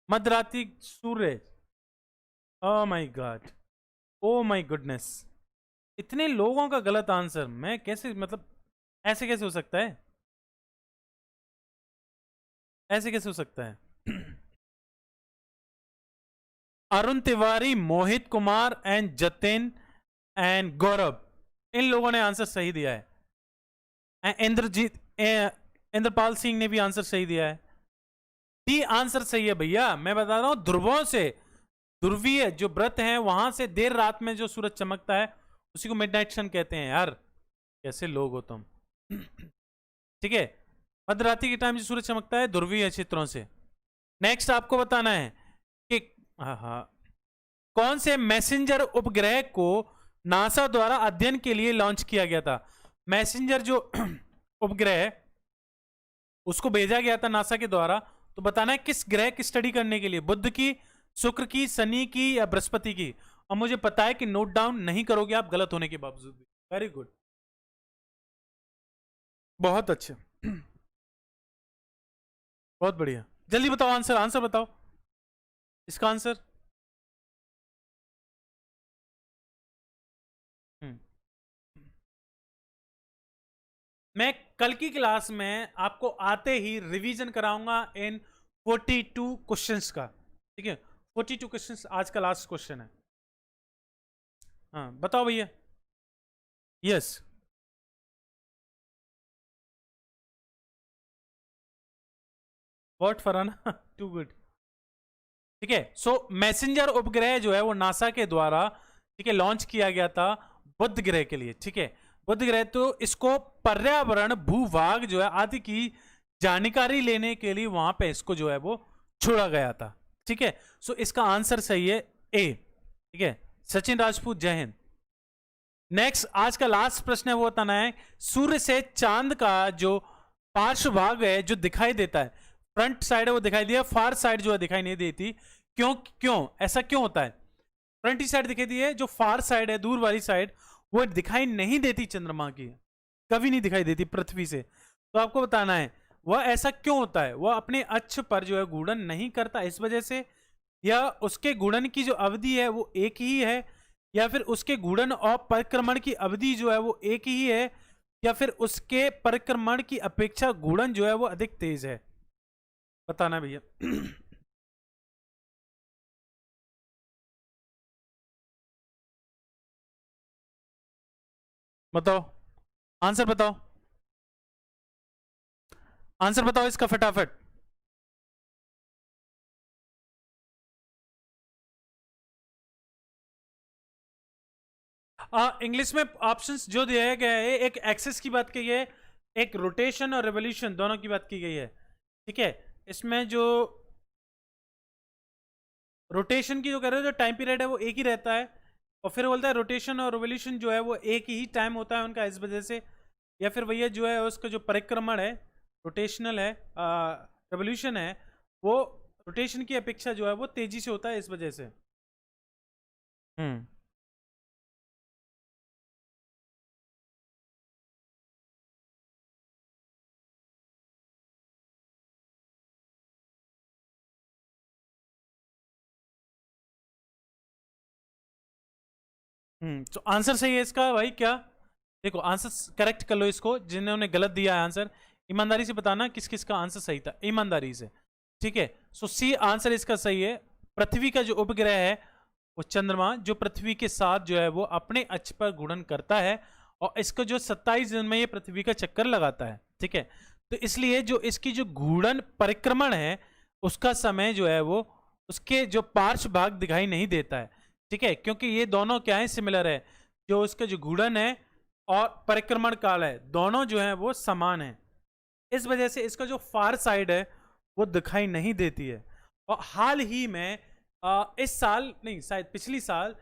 मध्यरात्रि सूर्य, oh my god, oh my goodness, इतने लोगों का गलत आंसर, मैं कैसे, मतलब ऐसे कैसे हो सकता है, ऐसे कैसे हो सकता है? अरुण तिवारी, मोहित कुमार एंड जतिन एंड गौरव, इन लोगों ने आंसर सही दिया है। इंद्रजीत इंद्रपाल सिंह ने भी आंसर सही दिया है। डी आंसर सही है भैया, मैं बता रहा हूं, ध्रुवों से, ध्रुवीय जो व्रत है वहां से देर रात में जो सूरज चमकता है उसी को मिडनाइट सन कहते हैं। यार कैसे लोग हो तुम। ठीक है, मध्यरात्रि के टाइम जो सूरज चमकता है ध्रुवीय क्षेत्रों से। नेक्स्ट आपको बताना है कि हाँ, कौन से मैसेंजर उपग्रह को नासा द्वारा अध्ययन के लिए लॉन्च किया गया था? मैसेंजर जो उपग्रह है उसको भेजा गया था नासा के द्वारा, तो बताना है किस ग्रह की स्टडी करने के लिए, बुध की, शुक्र की, शनि की, या बृहस्पति की। और मुझे पता है कि नोट डाउन नहीं करोगे आप गलत होने के बावजूद भी। वेरी गुड, बहुत अच्छे, बहुत बढ़िया। जल्दी बताओ आंसर, आंसर बताओ इसका आंसर। मैं कल की क्लास में आपको आते ही रिवीजन कराऊंगा इन 42 क्वेश्चंस का, ठीक है। 42 क्वेश्चंस आज का लास्ट क्वेश्चन है। हाँ बताओ भैया। Yes, what Farhana, too good, ठीक है। सो मैसेंजर उपग्रह जो है वो नासा के द्वारा, ठीक है, लॉन्च किया गया था बुध ग्रह के लिए, ठीक है। बुध ग्रह, तो इसको पर्यावरण, भूभाग जो है आदि की जानकारी लेने के लिए वहां पे इसको जो है वो छोड़ा गया था, ठीक है। सो इसका आंसर सही है ए, ठीक है, सचिन राजपूत जय हिंद। नेक्स्ट आज का लास्ट प्रश्न है वो बताना है, सूर्य से चांद का जो पार्श्व भाग है जो दिखाई देता है, फ्रंट साइड है वो दिखाई दिया, फार साइड जो है दिखाई नहीं देती, क्यों क्यों ऐसा क्यों होता है? फ्रंट की साइड दिखाई दी है, जो फार साइड है दूर वाली साइड वो दिखाई नहीं देती चंद्रमा की, कभी नहीं दिखाई देती पृथ्वी से। तो आपको बताना है वह ऐसा क्यों होता है, वह अपने अक्ष पर जो है घूर्णन नहीं करता इस वजह से, या उसके घूर्णन की जो अवधि है वो एक ही है, या फिर उसके घूर्णन और परिक्रमण की अवधि जो है वो एक ही है, या फिर उसके परिक्रमण की अपेक्षा घूर्णन जो है वो अधिक तेज है? बताना भैया। बताओ, आंसर बताओ, आंसर बताओ इसका फटाफट। इंग्लिश में ऑप्शंस जो दिया गया है, एक एक्सिस की बात की है, एक रोटेशन और रेवोल्यूशन दोनों की बात की गई है। ठीक है, इसमें जो रोटेशन की जो कह रहे हो, जो टाइम पीरियड है वो एक ही रहता है, और फिर बोलता है रोटेशन और रेवोल्यूशन जो है वो एक ही टाइम होता है उनका इस वजह से, या फिर भैया जो है उसका जो परिक्रमण है रोटेशनल है, रेवोल्यूशन है वो रोटेशन की अपेक्षा जो है वो तेजी से होता है इस वजह से। हम्म तो आंसर सही है इसका भाई क्या? देखो आंसर करेक्ट कर लो इसको, जिन्होंने गलत दिया है आंसर ईमानदारी से बताना किस किस का आंसर सही था, ईमानदारी से। ठीक है, सो सी आंसर इसका सही है। पृथ्वी का जो उपग्रह है वो चंद्रमा, जो पृथ्वी के साथ जो है वो अपने अक्ष पर घूर्णन करता है, और इसको जो 27 दिन में ये पृथ्वी का चक्कर लगाता है। ठीक है, तो इसलिए जो इसकी जो घूर्णन परिक्रमण है उसका समय जो है वो उसके जो पार्श्व भाग दिखाई नहीं देता है। ठीक है, क्योंकि ये दोनों क्या है, सिमिलर है, जो उसका जो घूर्णन है और परिक्रमण काल है दोनों जो है वो समान है, इस वजह से इसका जो फार साइड है वो दिखाई नहीं देती है। और हाल ही में इस साल नहीं शायद पिछली साल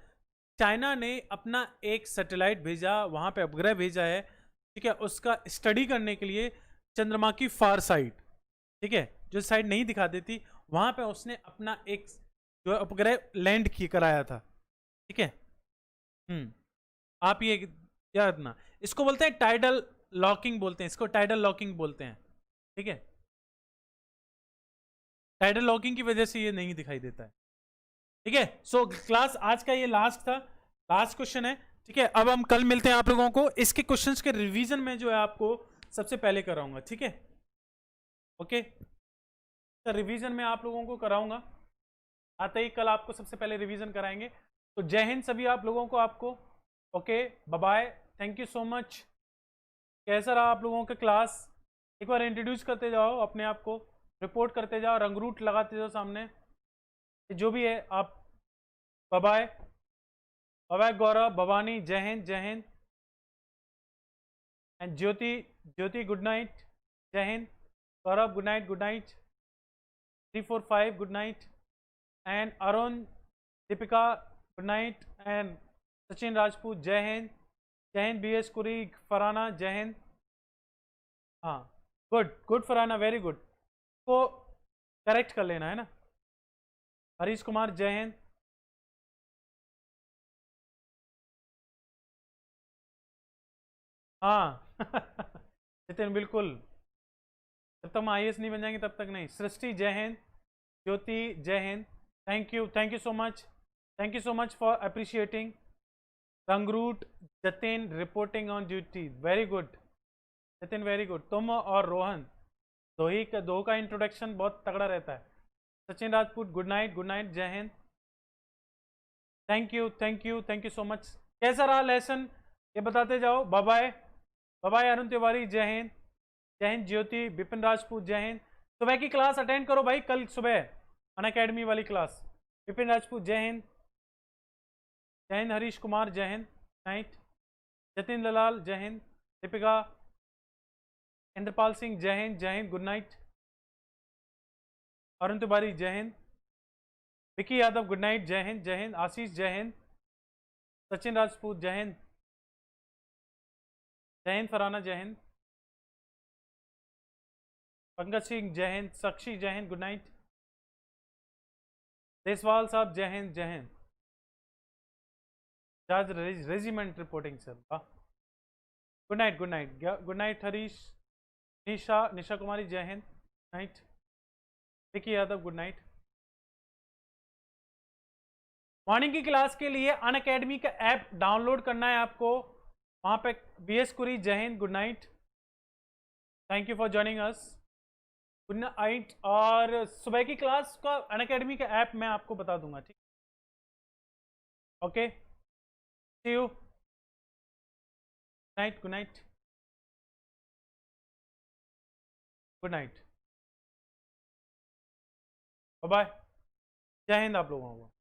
चाइना ने अपना एक सैटेलाइट भेजा, वहां पे उपग्रह भेजा है, ठीक है, उसका स्टडी करने के लिए चंद्रमा की फार साइड, ठीक है, जो साइड नहीं दिखा देती वहां पे उसने अपना एक जो है उपग्रह लैंड की कराया था। ठीक है, आप ये याद रखना, इसको बोलते हैं टाइडल लॉकिंग, बोलते हैं इसको टाइडल लॉकिंग बोलते हैं। ठीक है, टाइडल लॉकिंग की वजह से ये नहीं दिखाई देता है। ठीक है, सो क्लास आज का ये लास्ट था, लास्ट क्वेश्चन है। ठीक है, अब हम कल मिलते हैं आप लोगों को, इसके क्वेश्चंस के रिवीजन में जो है आपको सबसे पहले कराऊंगा। ठीक है, ओके, तो रिवीजन में आप लोगों को कराऊंगा, आते ही कल आपको सबसे पहले रिवीजन कराएंगे। तो जय हिंद सभी आप लोगों को, आपको okay, bye bye, thank you so much. कैसा रहा आप लोगों का क्लास? एक बार इंट्रोड्यूस करते जाओ अपने आप को, रिपोर्ट करते जाओ, रंगरूट लगाते जाओ सामने, जो भी है आप। Bye bye, bye bye Gaurav, Bhawani, जय हिंद, जय Hind, and Jyoti, Jyoti good night, जय Hind, Gaurav good night, good night, 345 good night, and Arun, Deepika good night, and Sachin Rajput जय हिंद, जय हिंद, बी एस कुरी, फराना जय हिंद। हाँ, गुड गुड फराना, वेरी गुड, को करेक्ट कर लेना है ना। हरीश कुमार जय हिंद, हाँ नितिन बिल्कुल, जब तक हम आईएएस नहीं बन जाएंगे तब तक नहीं। सृष्टि जय हिंद, ज्योति जय Hind, thank you so much, thank you so much for appreciating. रंगरूट, Jatin reporting on duty, very good Jatin, very good. तुम और रोहन दो का इंट्रोडक्शन बहुत तगड़ा रहता है। Sachin Rajput good night, good night, जय Hind, thank you so much. कैसा रहा लेसन ये बताते जाओ। Bye bye, bye bye Arun Tiwari जय हिंद, जय हिंद ज्योति, बिपिन राजपूत जय हिंद। सुबह की क्लास अटेंड करो भाई, कल सुबह अन अकेडमी वाली क्लास। बिपिन राजपूत जय हिंद, जय हिंद, हरीश कुमार जय हिंद, नाइट, जतिन दलाल जय हिंद, दीपिका, इंद्रपाल सिंह जय हिंद, गुड नाइट, अरुण तिवारी जय हिंद, विकी यादव गुड नाइट, जय हिंद जय हिंद। आशीष जय हिंद। सचिन राजपूत जय हिंद। जय हिंद फरहाना जय हिंद। पंकज सिंह जय हिंद। साक्षी जय हिंद गुड नाइट। देसवाल साहब जय हिंद जय हिंद। जाज regiment reporting sir, good night good night good night. Harish, Nisha Kumari जय Hind night. Vicky Yadav good night. Morning की क्लास के लिए अनअकैडमी का ऐप डाउनलोड करना है आपको, वहां पे बीएस कुरी जय Hind good night. Thank you for joining us, good night. और सुबह की क्लास का अनअकैडमी का ऐप मैं आपको बता दूंगा, ठीक? Okay, see you night, good night good night, bye, जय हिंद आप लोगों को।